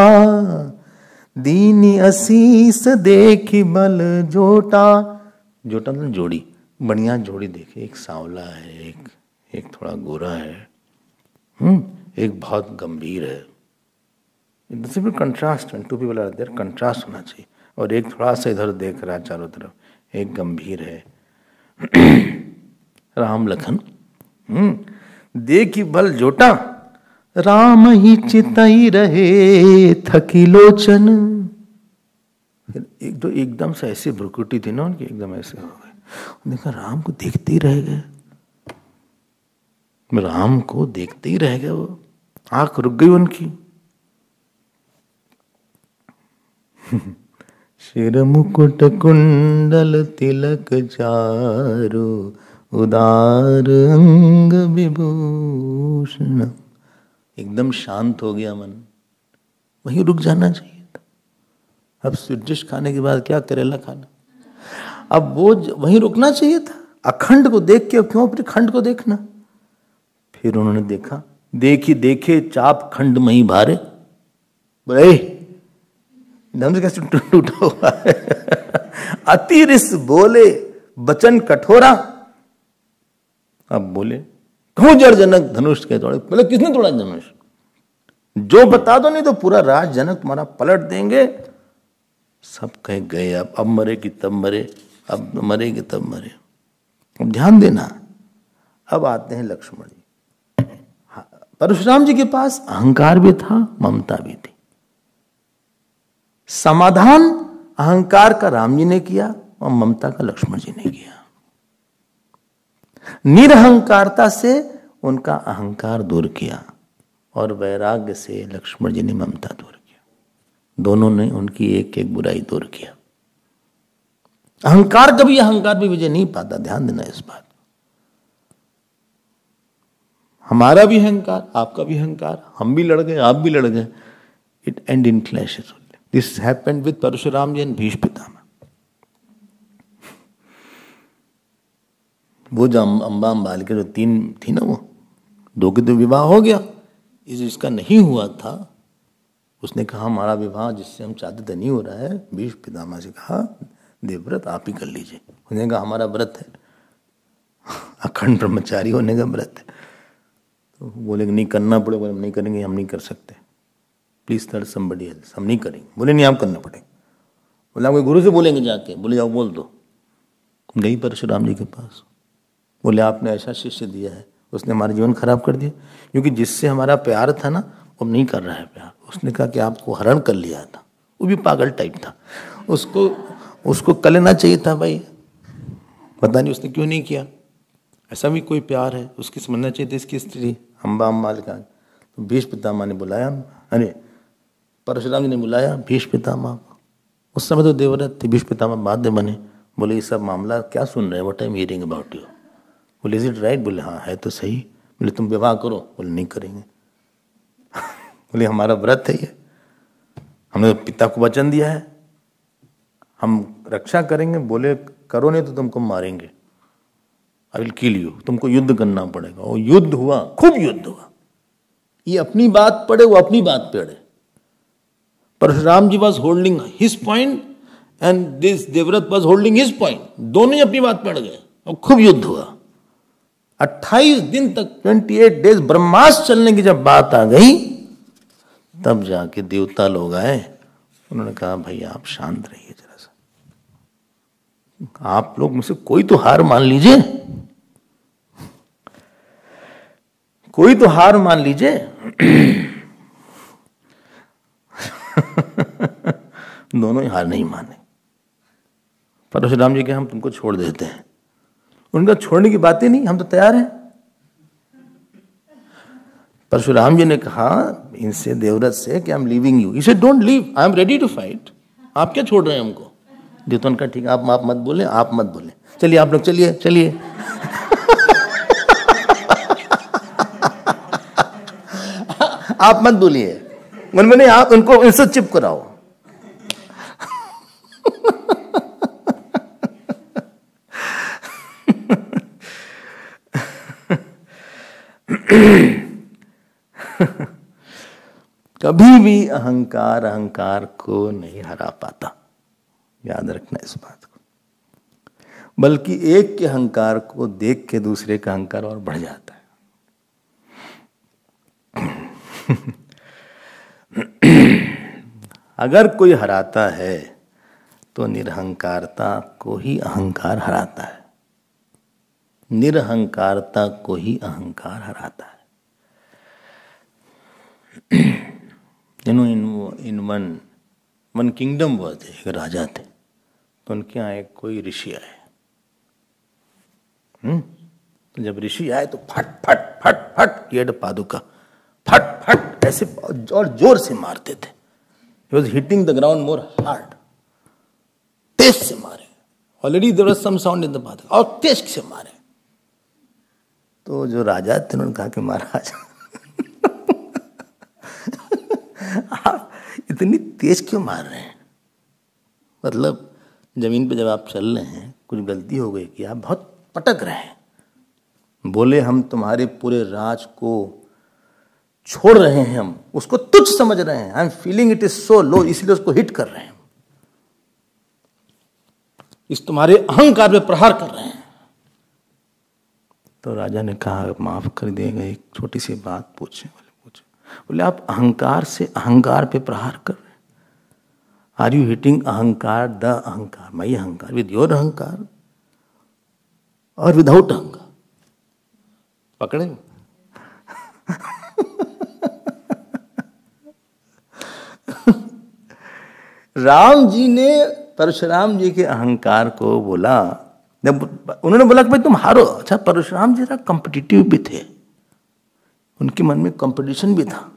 दीनी असीस देखी बल जोटा. जोटा मतलब जोड़ी, बढ़िया जोड़ी देखे. एक सांवला है, एक थोड़ा गोरा है, एक बहुत गंभीर है. Contrast, two people are there, contrast होना चाहिए. और एक थोड़ा सा इधर देख रहा है चारों तरफ, एक गंभीर है. राम लखन देखी बल जोटा, राम ही चितई रहे थकी लोचन. एक तो एकदम से ऐसे भ्रुकुटी थी ना उनकी, एकदम ऐसे हो गए. देखा राम को देखते ही रह गए, राम को देखते ही रह गए. वो आंख रुक गई उनकी. शिर मुकुट कुंडल तिलक चारु, उदार अंग विभूषण. एकदम शांत हो गया मन. वहीं रुक जाना चाहिए था. अब स्वीट डिश खाने के बाद क्या करेला खाना, अब वो वहीं रुकना चाहिए था. अखंड को देख के अब क्यों अपने खंड को देखना. फिर उन्होंने देखा, देखी देखे चाप खंड में ही भारे. बोले धनुष कैसे टूटा हुआ है. अति रिस बोले बचन कठोरा. अब बोले कहूं जड़ जनक धनुष के तोड़े. बोले किसने तोड़ा धनुष? जो बता दो, नहीं तो पूरा राज जनक तुम्हारा पलट देंगे. सब कह गए अब मरे कि तब मरे, अब मरेगी तब मरे. अब ध्यान देना. अब आते हैं लक्ष्मण जी. परशुराम जी के पास अहंकार भी था, ममता भी थी। समाधान अहंकार का राम जी ने किया और ममता का लक्ष्मण जी ने किया। निरहंकारता से उनका अहंकार दूर किया और वैराग्य से लक्ष्मण जी ने ममता दूर किया। दोनों ने उनकी एक एक बुराई दूर किया। अहंकार कभी अहंकार पे विजय नहीं पाता, ध्यान देना इस बात। हमारा भी अहंकार, आपका भी अहंकार, हम भी लड़ गए, आप भी लड़ गए, it end in clashes. This happened with Parshuram ji and Bhishma Pitamah. वो जो अंबा अंबाल के जो तीन थी ना, वो दो के तो विवाह हो गया, इसका नहीं हुआ था। उसने कहा हमारा विवाह जिससे हम चाहते थे नहीं हो रहा है। भीष्म पितामह से कहा देवव्रत आप ही कर लीजिए। उसने कहा हमारा व्रत है, अखंड ब्रह्मचारी होने का व्रत है। तो बोले नहीं करना पड़े, बोले नहीं करेंगे, हम नहीं कर सकते, प्लीज थर्ड समबडी एल्स, हम नहीं करेंगे। बोले नहीं आप करना पड़ेगा। बोले आपके गुरु से बोलेंगे जाके, बोले जाओ बोल दो। गई परशुराम जी के पास, बोले आपने ऐसा शिष्य दिया है, उसने हमारा जीवन खराब कर दिया, क्योंकि जिससे हमारा प्यार था ना वो नहीं कर रहा है प्यार। उसने कहा कि आपको हरण कर लिया था, वो भी पागल टाइप था, उसको कर लेना चाहिए था भाई, पता नहीं उसने क्यों नहीं किया। ऐसा भी कोई प्यार है, उसकी समझना चाहिए था इसकी स्त्री अंबा अम्बाल का। तो भीष्म पितामह ने बुलाया, अरे परशुराम जी ने बुलाया भीष्म पितामह। उस समय तो देवव्रत थे, भीष्म पितामह बाद में बने। बोले ये सब मामला क्या सुन रहे हैं, what I am hearing about you. बोले इज इट राइट। बोले हाँ है तो सही। बोले तुम विवाह करो। बोले नहीं करेंगे। बोले हमारा व्रत है ये, हमने तो पिता को वचन दिया है, हम रक्षा करेंगे। बोले करो नहीं तो तुमको मारेंगे, आई विल किल यू, तुमको युद्ध करना पड़ेगा। और युद्ध हुआ, खूब युद्ध हुआ। ये अपनी बात पढ़े, वो अपनी बात पढ़े। Parshuram ji was holding his point and this Devvrat was holding his point. दोनों ही अपनी बात पढ़ गए और खूब युद्ध हुआ। 28 दिन तक, 28 डेज ब्रह्मास्त्र चलने की जब बात आ गई, तब जाके देवता लोग आए। उन्होंने कहा भाई आप शांत रहिए जरा सा, आप लोग में से कोई तो हार मान लीजिए, कोई तो हार मान लीजिए। दोनों ही हार नहीं माने। परशुराम जी के हम तुमको छोड़ देते हैं। उनका छोड़ने की बात ही नहीं, हम तो तैयार हैं। परशुराम जी ने कहा इनसे, देवव्रत से, कि आई एम लीविंग यू। इसे don't leave, I am ready to fight. आप क्या छोड़ रहे हैं हमको। देवता का ठीक, आप मत बोले, आप मत बोले, चलिए आप लोग चलिए चलिए। आप मत बोलिए। मैंने आप उनको इनसे चिप कराओ। कभी भी अहंकार अहंकार को नहीं हरा पाता, याद रखना इस बात को। बल्कि एक के अहंकार को देख के दूसरे का अहंकार और बढ़ जाता है। अगर कोई हराता है तो निरहंकारता को ही अहंकार हराता है, निरहंकारता को ही अहंकार हराता है। इन वन किंगडम हुआ थे, एक राजा थे, तो उनके यहाँ एक कोई ऋषि आए। तो जब ऋषि आए तो फट फट फट फट येड पादुका, फट फट ऐसे और जोर से मारते थे। He was hitting the ground more hard, तेज से मारे। Already there was some sound in the paduka, और तेज से मारे। तो जो राजा थे उन्होंने कहा कि महाराज आप इतनी तेज क्यों मार रहे हैं। मतलब जमीन पे जब आप चल रहे हैं, कुछ गलती हो गई कि आप बहुत पटक रहे हैं। बोले हम तुम्हारे पूरे राज को छोड़ रहे हैं, हम उसको तुच्छ समझ रहे हैं, I am feeling it is so low, इसलिए उसको हिट कर रहे हैं, इस तुम्हारे अहंकार पे प्रहार कर रहे हैं। तो राजा ने कहा माफ कर देगा, एक छोटी सी बात पूछे। बोले आप अहंकार से अहंकार पे प्रहार कर रहे हैं। आर यू हिटिंग अहंकार द अहंकार, माई अहंकार, विद योर अहंकार और विदाउट अहंकार। पकड़े राम जी ने परशुराम जी के अहंकार को बोला, जब उन्होंने बोला कि भाई तुम हारो। अच्छा, परशुराम जी जरा कॉम्पिटिटिव भी थे, उनके मन में कंपटीशन भी था।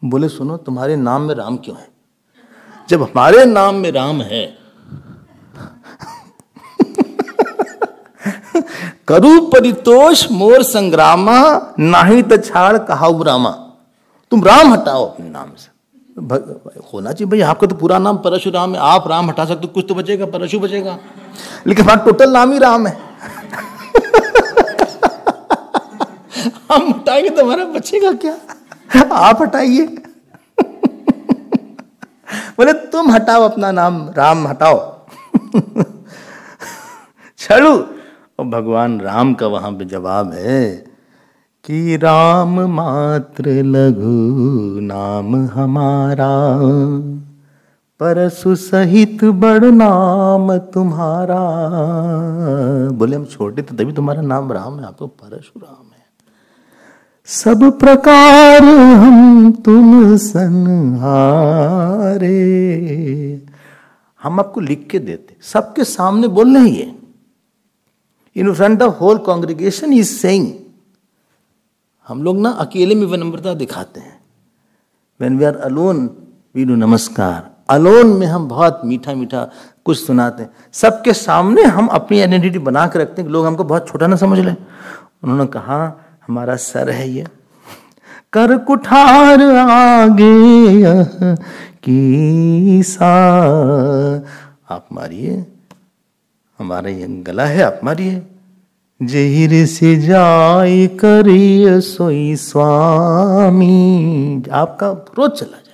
बोले सुनो, तुम्हारे नाम में राम क्यों है? जब हमारे नाम में राम है करु परितोष मोर संग्रामा, नाही तो छाड़ कहाऊ रामा। तुम राम हटाओ अपने नाम से। होना चाहिए भाई, आपका तो पूरा नाम परशुराम है, आप राम हटा सकते, कुछ तो बचेगा, परशु बचेगा, लेकिन हमारा टोटल नाम ही राम है। हम हटाएंगे तो हमारा बचेगा क्या? आप हटाइए। बोले तुम हटाओ अपना नाम, राम हटाओ। छड़ू। और भगवान राम का वहां पे जवाब है कि राम मात्र लघु नाम हमारा, परशु सहित बड़ नाम तुम्हारा। बोले हम छोटे थे तभी तुम्हारा नाम राम है, आप तो परशुराम है। सब प्रकार हम तुम सनहारे। हम आपको लिख के देते, सबके सामने बोल रहे हैं ये, in front of whole congregation is saying. हम लोग ना अकेले में विनम्रता दिखाते हैं, when we are alone we do namaskar. Alone में हम बहुत मीठा मीठा कुछ सुनाते हैं, सबके सामने हम अपनी आइडेंटिटी बना के रखते हैं कि लोग हमको बहुत छोटा ना समझ लें। उन्होंने कहा हमारा सर है ये, कर कुठार आगे यह कीसा। आप मारिए, हमारा ये गला है, आप मारिए। जहिर से जाय करिय सोई स्वामी। आपका रोज चला जाए।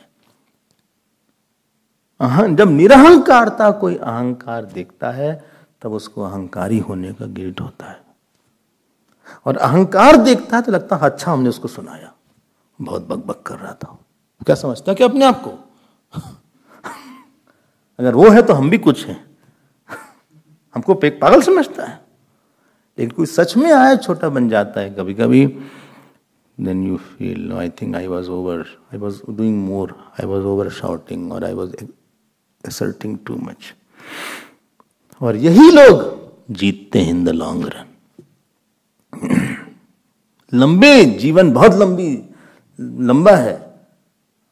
जब निरहंकारता कोई अहंकार देखता है तब उसको अहंकारी होने का गिल्ट होता है, और अहंकार देखता है तो लगता है अच्छा हमने उसको सुनाया, बहुत बकबक कर रहा था। क्या समझता है कि अपने आप को अगर वो है तो हम भी कुछ हैं, हमको पागल समझता है। लेकिन कोई सच में आए छोटा बन जाता है कभी कभी। Then you feel I think I was doing more, I was over shouting, और I was asserting too much. और यही लोग जीतते हैं इन द लॉन्ग रन। लंबे जीवन, बहुत लंबा है,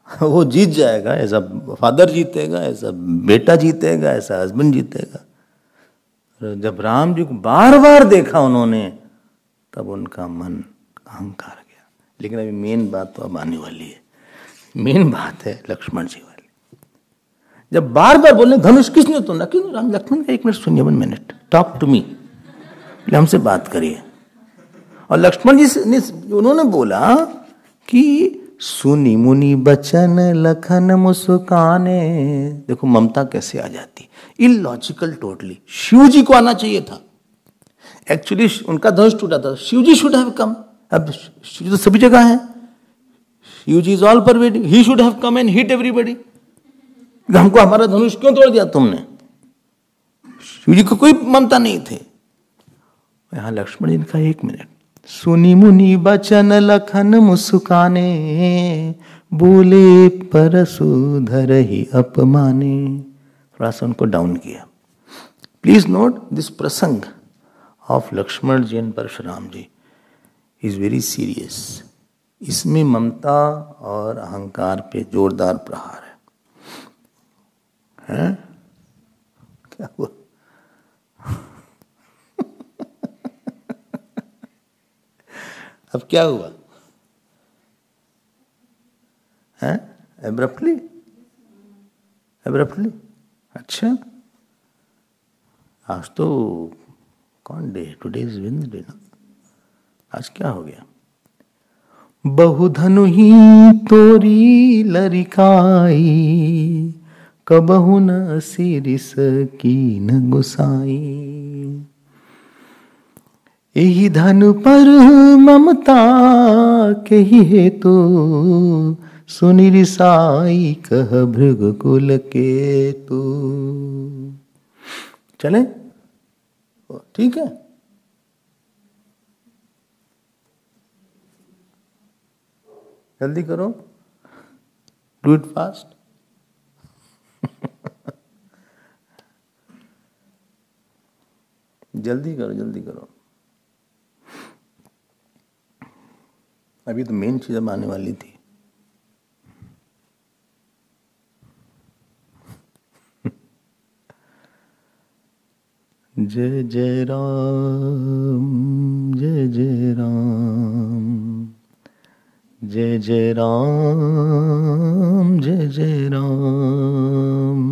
वो जीत जाएगा। ऐसा फादर जीतेगा, ऐसा बेटा जीतेगा, ऐसा हस्बैंड जीतेगा। जब राम जी को बार बार देखा उन्होंने, तब उनका मन अहंकार गया। लेकिन अभी मेन बात तो अब आने वाली है। मेन बात है लक्ष्मण जी वाली। जब बार बार बोले धनुष किसने तोड़ा, क्यों राम लक्ष्मण का 1 मिनट सुनिए, 1 मिनट, टॉक टू मी, हमसे बात करिए। और लक्ष्मण जी ने उन्होंने बोला कि सुनी मुनि बचन लखन मुस्काने। देखो ममता कैसे आ जाती, इलॉजिकल टोटली। शिव जी को आना चाहिए था, एक्चुअली उनका धनुष टूटा था, Shiv ji should have come. अब शिव जी तो सभी जगह है, Shiv ji is all pervading, he should have come and hit everybody. हमको हमारा धनुष क्यों तोड़ दिया तुमने? शिव जी को कोई ममता नहीं थे। यहां लक्ष्मण जी ने कहा 1 मिनट, सुनी मुनि बचन लखन मुस्काने, बोले परशु धरहि अपमाने। थोड़ा सा उनको डाउन किया। Please note this prasang of Lakshman ji and Parshuram ji is very serious. इसमें ममता और अहंकार पे जोरदार प्रहार है? क्या हुआ? अब क्या हुआ है? एब्रप्टली अच्छा, आज तो कौन डे? टुडे इज वेडनेसडे ना। आज क्या हो गया? बहुधनु ही तोरी लरिकाई, कबहु न सिरिस कीन गुसाई। एहि धन पर ममता के ही हेतु, सुनि रिसाई कह भृगुकुल केतु। चले ठीक है, जल्दी करो, डू इट फास्ट। जल्दी करो जल्दी करो, अभी तो मेन चीज अब आने वाली थी। जय जय राम जय जय राम, जय जय राम जय जय राम,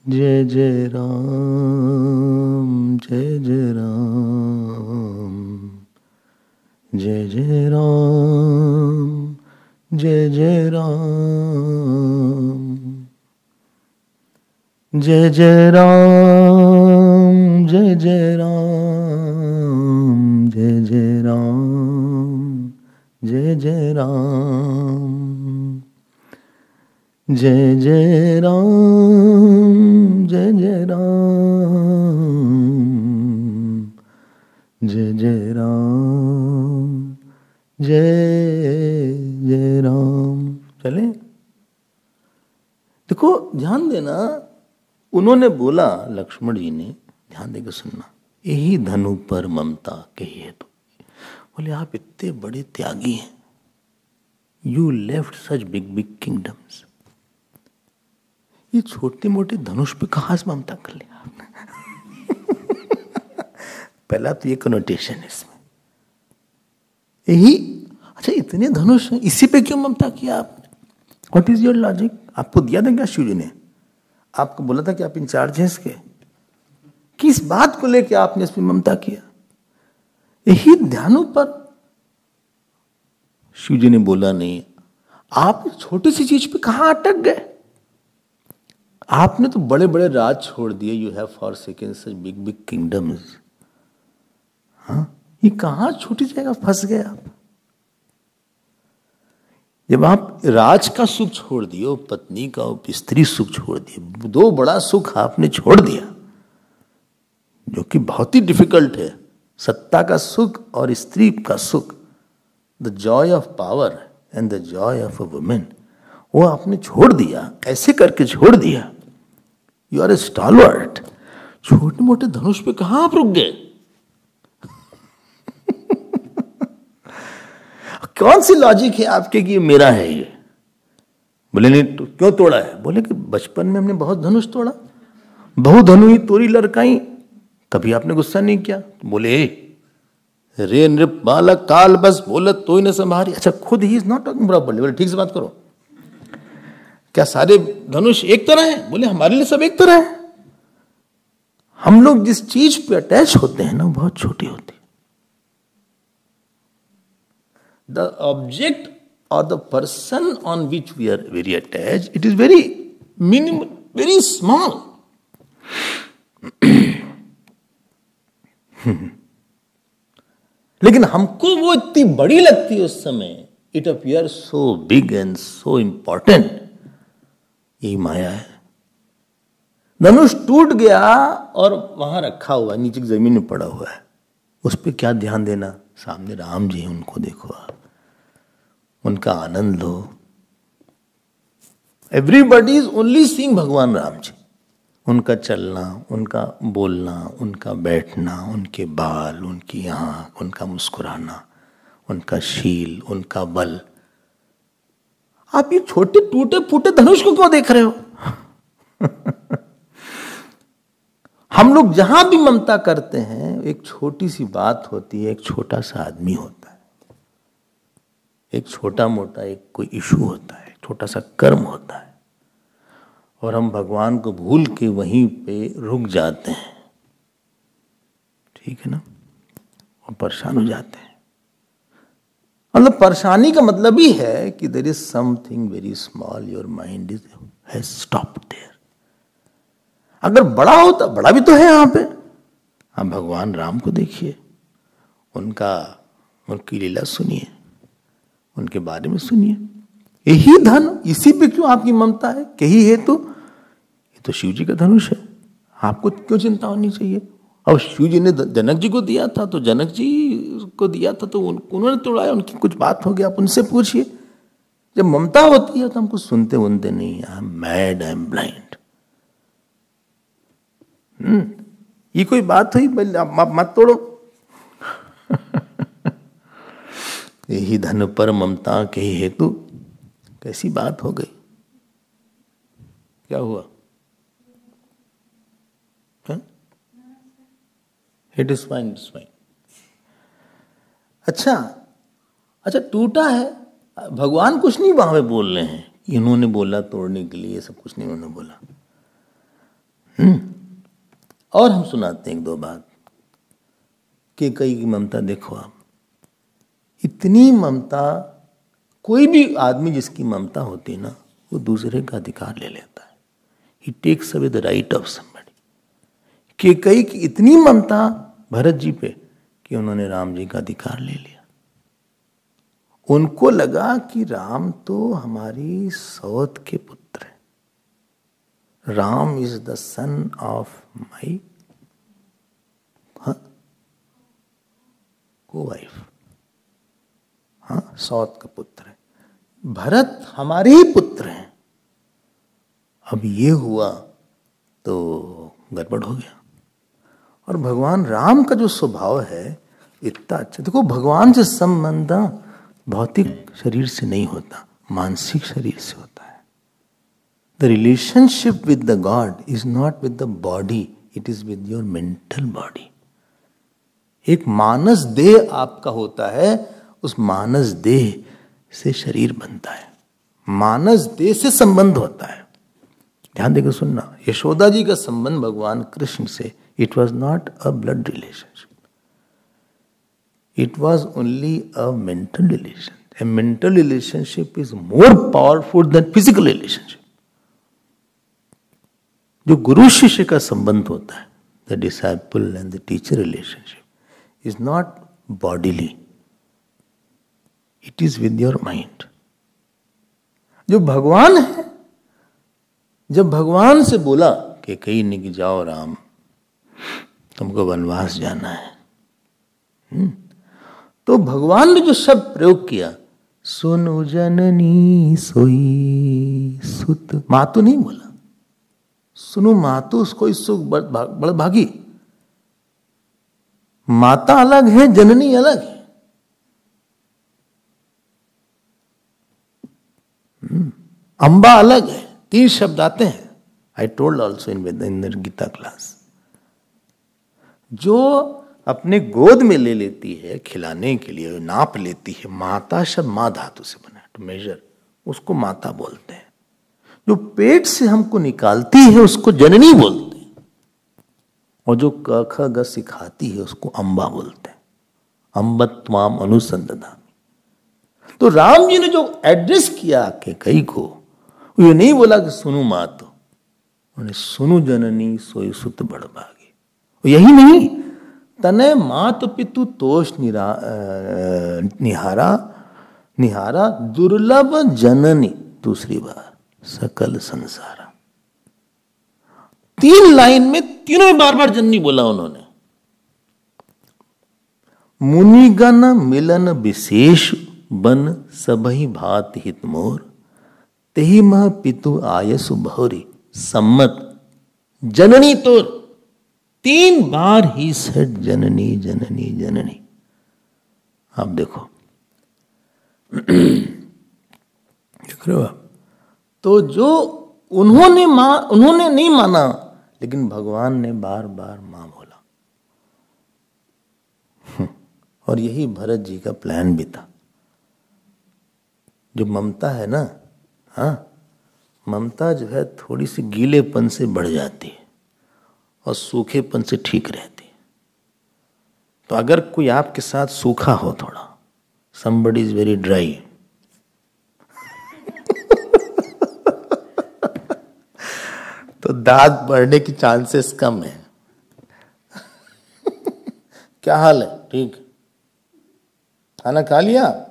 जय जय राम जय जय राम, जय जय राम जय जय राम, जय जय राम जय जय राम, जय जय राम जय जय राम, जय जय राम जय जय राम, जय जय राम जय जय राम। चले देखो, ध्यान देना, उन्होंने बोला, लक्ष्मण जी ने, ध्यान देकर सुनना, यही धनु पर ममता कही है। तो बोले आप इतने बड़े त्यागी हैं, you left such big big kingdoms, ये छोटे मोटे धनुष पे कहां से ममता कर लिया आपने? पहला तो ये कनोटेशन है इसमें, यही, अच्छा इतने धनुष हैं, इसी पे क्यों ममता किया आपने? What is your logic? आपको दिया था क्या शिव जी ने? आपको बोला था कि आप इंचार्ज हैं इसके? किस बात को लेकर आपने इस पे ममता किया? यही ध्यानों पर शिव जी ने बोला नहीं, आप छोटी सी चीज पे कहां अटक गए? आपने तो बड़े बड़े राज छोड़ दिए, you have forsaken such big big kingdoms. हाँ, ये कहां छोटी जगह फंस गए आप? जब आप राज का सुख छोड़ दिए, पत्नी का स्त्री सुख छोड़ दिए, दो बड़ा सुख आपने छोड़ दिया, जो कि बहुत ही डिफिकल्ट है, सत्ता का सुख और स्त्री का सुख, the Joy of power and the Joy of a women, वो आपने छोड़ दिया, ऐसे करके छोड़ दिया। यू आर ए स्टॉलवर्ट, छोटे मोटे धनुष पे कहां आप रुक गए? कौन सी लॉजिक है आपके कि ये मेरा है ये? बोले नहीं तो क्यों तोड़ा है? बोले कि बचपन में हमने बहुत धनुष तोड़ा, बहु धनुई तोरी लड़काई, कभी आपने गुस्सा नहीं किया। बोले रे नृप बालक काल बस बोलत तो ही न संभारी। अच्छा, खुद he is not talking properly. बोले ठीक से बात करो, क्या सारे धनुष एक तरह है? बोले हमारे लिए सब एक तरह है, हम लोग जिस चीज पे अटैच होते हैं ना वो बहुत छोटी होती है। The object or the person on which we are very attached, it is very minimal, very small. लेकिन हमको वो इतनी बड़ी लगती है उस समय, it appears so big and so important. यही माया है। धनुष टूट गया और वहां रखा हुआ, नीचे जमीन में पड़ा हुआ है, उस पर क्या ध्यान देना? सामने राम जी हैं, उनको देखो आप, उनका आनंद लो। एवरीबडी इज ओनली सीइंग भगवान राम जी, उनका चलना, उनका बोलना, उनका बैठना, उनके बाल, उनकी आंख, उनका मुस्कुराना, उनका शील, उनका बल। आप ये छोटे टूटे फूटे धनुष को क्यों देख रहे हो? हम लोग जहां भी ममता करते हैं, एक छोटी सी बात होती है, एक छोटा सा आदमी होता है, एक छोटा मोटा एक कोई इशू होता है, छोटा सा कर्म होता है, और हम भगवान को भूल के वहीं पे रुक जाते हैं, ठीक है ना, और परेशान हो जाते हैं। मतलब परेशानी का मतलब ही है कि there is something very small, your mind is has stopped there. अगर बड़ा होता, बड़ा भी तो है यहाँ पे, आप भगवान राम को देखिए, उनकी लीला सुनिए, उनके बारे में सुनिए। यही धन, इसी पे क्यों आपकी ममता है? कही है तो ये तो शिव जी का धनुष है, आपको क्यों चिंता होनी चाहिए? और शिव जी ने जनक जी को दिया था, तो जनक जी को दिया था तो उन्होंने तोड़ाया, उनकी कुछ बात हो गया, आप उनसे पूछिए। जब ममता होती है तो हमको सुनते वनते नहीं, I am mad, I am blind. ये कोई बात हुई? मत तोड़ो। यही धन पर ममता के ही हेतु, कैसी बात हो गई? क्या हुआ? It is fine, it is fine. अच्छा टूटा है, भगवान कुछ नहीं वहां पे बोल रहे हैं, इन्होंने बोला तोड़ने के लिए, सब कुछ नहीं उन्होंने बोला। और हम सुनाते हैं एक दो बात कि कई की ममता देखो आप, इतनी ममता, कोई भी आदमी जिसकी ममता होती है ना, वो दूसरे का अधिकार ले लेता है। He takes away the right of somebody. कि कई की इतनी ममता भरत जी पे कि उन्होंने राम जी का अधिकार ले लिया। उनको लगा कि राम तो हमारी सौत के पुत्र है, Ram is the son of my को वाइफ, सौत का पुत्र है, भरत हमारे ही पुत्र हैं। अब ये हुआ तो गड़बड़ हो गया। और भगवान राम का जो स्वभाव है इतना अच्छा, देखो भगवान से संबंध भौतिक शरीर से नहीं होता, मानसिक शरीर से होता है। The relationship with the God is not with the body, it is with your mental body. एक मानस देह आपका होता है, उस मानस देह से शरीर बनता है, मानस देह से संबंध होता है। ध्यान देकर सुनना, यशोदा जी का संबंध भगवान कृष्ण से, it was not a blood relationship, it was only a mental relation. A mental relationship is more powerful than physical relationship. जो गुरु शिष्य का संबंध होता है, the disciple and the teacher relationship is not bodily, it is with your mind। जो भगवान है, जब भगवान से बोला कि कहीं ने कि जाओ राम, तुमको वनवास जाना है, तो भगवान ने जो शब्द प्रयोग किया, सुनु जननी सोई सुत, मातु नहीं बोला, सुनु मातु कोई सुख बड़ भागी। माता अलग है, जननी अलग है। अंबा अलग है। 3 शब्द आते हैं। I told also in the Gita class. जो अपने गोद में ले लेती है खिलाने के लिए, नाप लेती है, माता शब्द मां धातु से बना है, टू मेजर, उसको माता बोलते हैं। जो पेट से हमको निकालती है उसको जननी बोलते हैं, और जो क ख ग सिखाती है उसको अंबा बोलते हैं। अंबत त्वाम अनुसंधामी। तो राम जी ने जो एड्रेस किया कि कई को, ये नहीं बोला कि सुनु मातो, उन्हें सुनु जननी सोई सुत बड़ भागी। यही नहीं, तने मात पितु तोष निहारा दुर्लभ जननी, दूसरी बार सकल संसारा। 3 लाइन में तीनों में बार बार जननी बोला उन्होंने। मुनिगण मिलन विशेष बन सबहि भात हित मोर, तेहि मह पितु आयसु भौरी सम्मत जननी तोर। 3 बार ही सेड जननी जननी जननी। आप देखो, देख रहे हो आप? तो जो उन्होंने नहीं माना, लेकिन भगवान ने बार बार मां बोला। और यही भरत जी का प्लान भी था। जो ममता है ना, ममता जो है थोड़ी सी गीलेपन से बढ़ जाती है और सूखेपन से ठीक रहती है। तो अगर कोई आपके साथ सूखा हो थोड़ा, somebody is very dry, तो दांत बढ़ने की चांसेस कम है। क्या हाल है? ठीक, खाना खा लिया?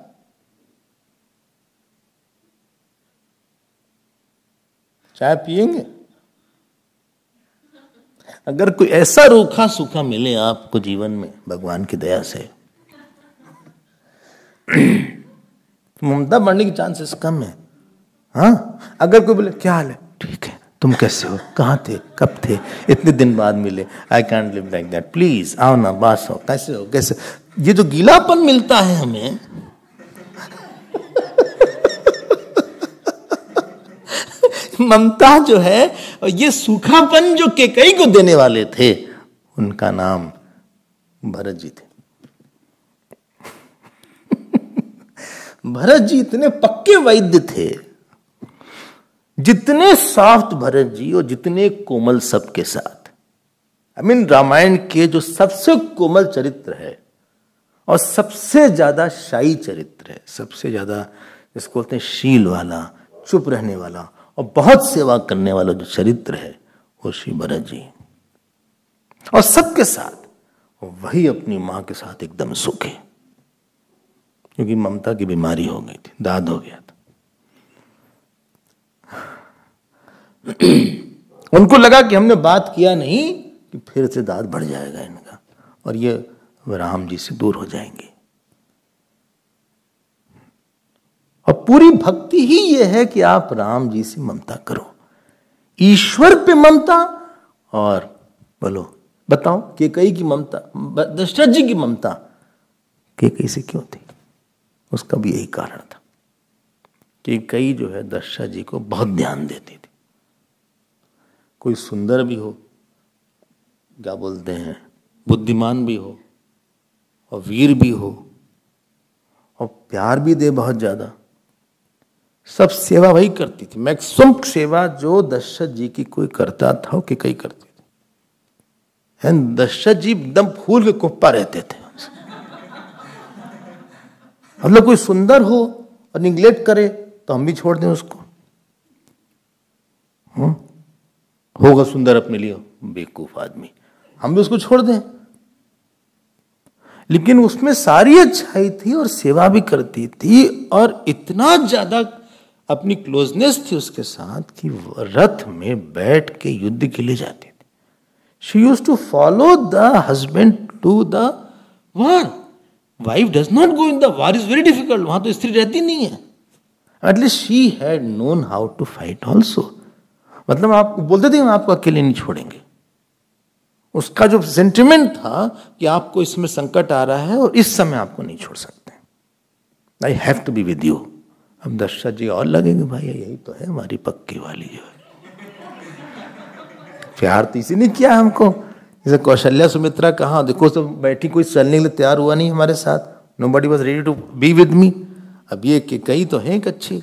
चाय पिएंगे? अगर कोई ऐसा रूखा सूखा मिले आपको जीवन में भगवान की दया से, तो ममता बढ़ने की चांसेस कम है। हाँ, अगर कोई बोले क्या हाल है, ठीक है, तुम कैसे हो, कहाँ थे, कब थे, इतने दिन बाद मिले, I can't live like that, please आओ ना, बास हो, कैसे हो, कैसे। ये जो गीलापन मिलता है हमें, ममता जो है, ये सूखापन जो केकई को देने वाले थे, उनका नाम भरत जी थे। भरत जी इतने पक्के वैद्य थे, जितने सॉफ्ट भरत जी और जितने कोमल सबके साथ। आई मीन रामायण के जो सबसे कोमल चरित्र है और सबसे ज्यादा शाही चरित्र है, सबसे ज्यादा जिसको बोलते हैं शील वाला, चुप रहने वाला और बहुत सेवा करने वाला जो चरित्र है, वो श्री भरत जी। और सबके साथ वही अपनी मां के साथ एकदम सुख है, क्योंकि ममता की बीमारी हो गई थी, दाद हो गया था। उनको लगा कि हमने बात किया नहीं कि फिर से दाद बढ़ जाएगा इनका और ये राम जी से दूर हो जाएंगे। और पूरी भक्ति ही ये है कि आप राम जी से ममता करो, ईश्वर पे ममता। और बोलो, बताओ केकई की ममता, दशरथ जी की ममता केकई से क्यों थी? उसका भी यही कारण था कि केकई जो है दशरथ जी को बहुत ध्यान देती थी। कोई सुंदर भी हो, क्या बोलते हैं, बुद्धिमान भी हो और वीर भी हो और प्यार भी दे बहुत ज्यादा, सब सेवा वही करती थी। मैक्सिमम सेवा जो दशरथ जी की कोई करता था वो केकई करती थी। दशरथ जी एकदम फूल के कुप्पा रहते थे। मतलब कोई सुंदर हो और निग्लेक्ट करे तो हम भी छोड़ दें उसको। होगा सुंदर अपने लिए बेवकूफ आदमी, हम भी उसको छोड़ दें। लेकिन उसमें सारी अच्छाई थी और सेवा भी करती थी और इतना ज्यादा अपनी क्लोजनेस थी उसके साथ कि रथ में बैठ के युद्ध के लिए जाती थी। She used to follow the husband to the war. Wife does not go in the war, is very difficult, वहां तो स्त्री रहती नहीं है। At least she had known how to fight also. मतलब आप बोलते थे हम आपको अकेले नहीं छोड़ेंगे। उसका जो सेंटिमेंट था कि आपको इसमें संकट आ रहा है और इस समय आपको नहीं छोड़ सकते, I have to be with you. अब दशरथ जी और लगेंगे भाई यही तो है हमारी पक्की वाली जो है। प्यार तो इसी ने किया हमको। जैसे कौशल्या सुमित्रा कहाँ देखो, तो बैठी, कोई चलने के लिए तैयार हुआ नहीं हमारे साथ, nobody was ready to be with me. अब ये कई तो है एक अच्छी,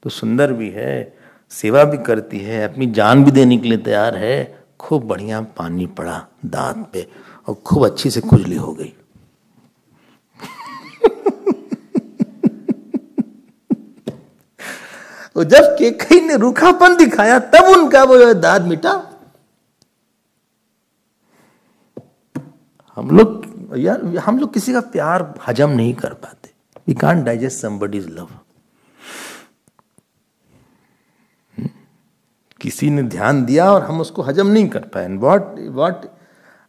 तो सुंदर भी है, सेवा भी करती है, अपनी जान भी देने के लिए तैयार है। खूब बढ़िया पानी पड़ा दांत पे और खूब अच्छी से खुजली हो गई। और जब केकई ने रूखापन दिखाया तब उनका वो दाद मिटा। हम लोग किसी का प्यार हजम नहीं कर पाते। We can't digest somebody's love. किसी ने ध्यान दिया और हम उसको हजम नहीं कर पाए। What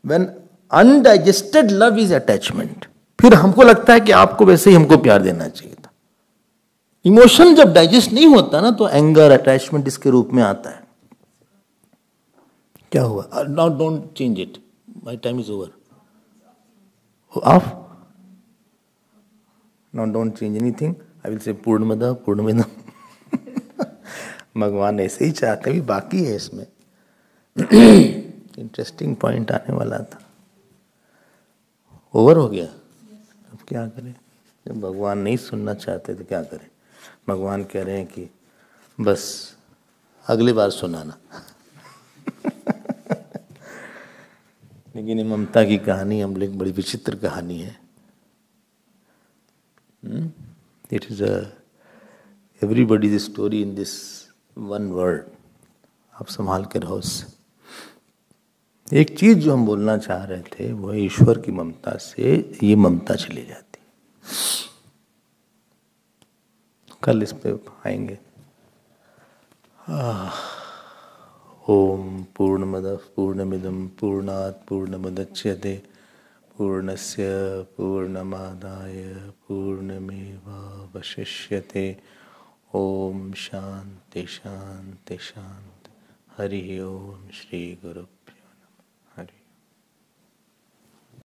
when undigested love is attachment. फिर हमको लगता है कि आपको वैसे ही हमको प्यार देना चाहिए था। इमोशन जब डाइजेस्ट नहीं होता ना तो एंगर, अटैचमेंट इसके रूप में आता है। क्या हुआ? Now don't change it, my time is over. Of. Now don't change anything, I will say पूर्णमदः पूर्णमिदम्। भगवान ऐसे ही चाहते भी, बाकी है इसमें। इंटरेस्टिंग पॉइंट आने वाला था, ओवर हो गया। अब क्या करें? जब भगवान नहीं सुनना चाहते तो क्या करें? भगवान कह रहे हैं कि बस अगली बार सुनाना। लेकिन ये ममता की कहानी हम लोग बड़ी विचित्र कहानी है। It is everybody's story in this one word. आप संभाल के रहो उससे। एक चीज जो हम बोलना चाह रहे थे वो है ईश्वर की ममता से ये ममता चली जाती। कल इस पे आएंगे। ओम पूर्णमदः पूर्णमिदं पूर्णात् पूर्णमुदच्यते पूर्णस्य पूर्णमादाय पूर्णमेवावशिष्यते। ओम शांति शांति शांति। हरि ओम श्री गुरु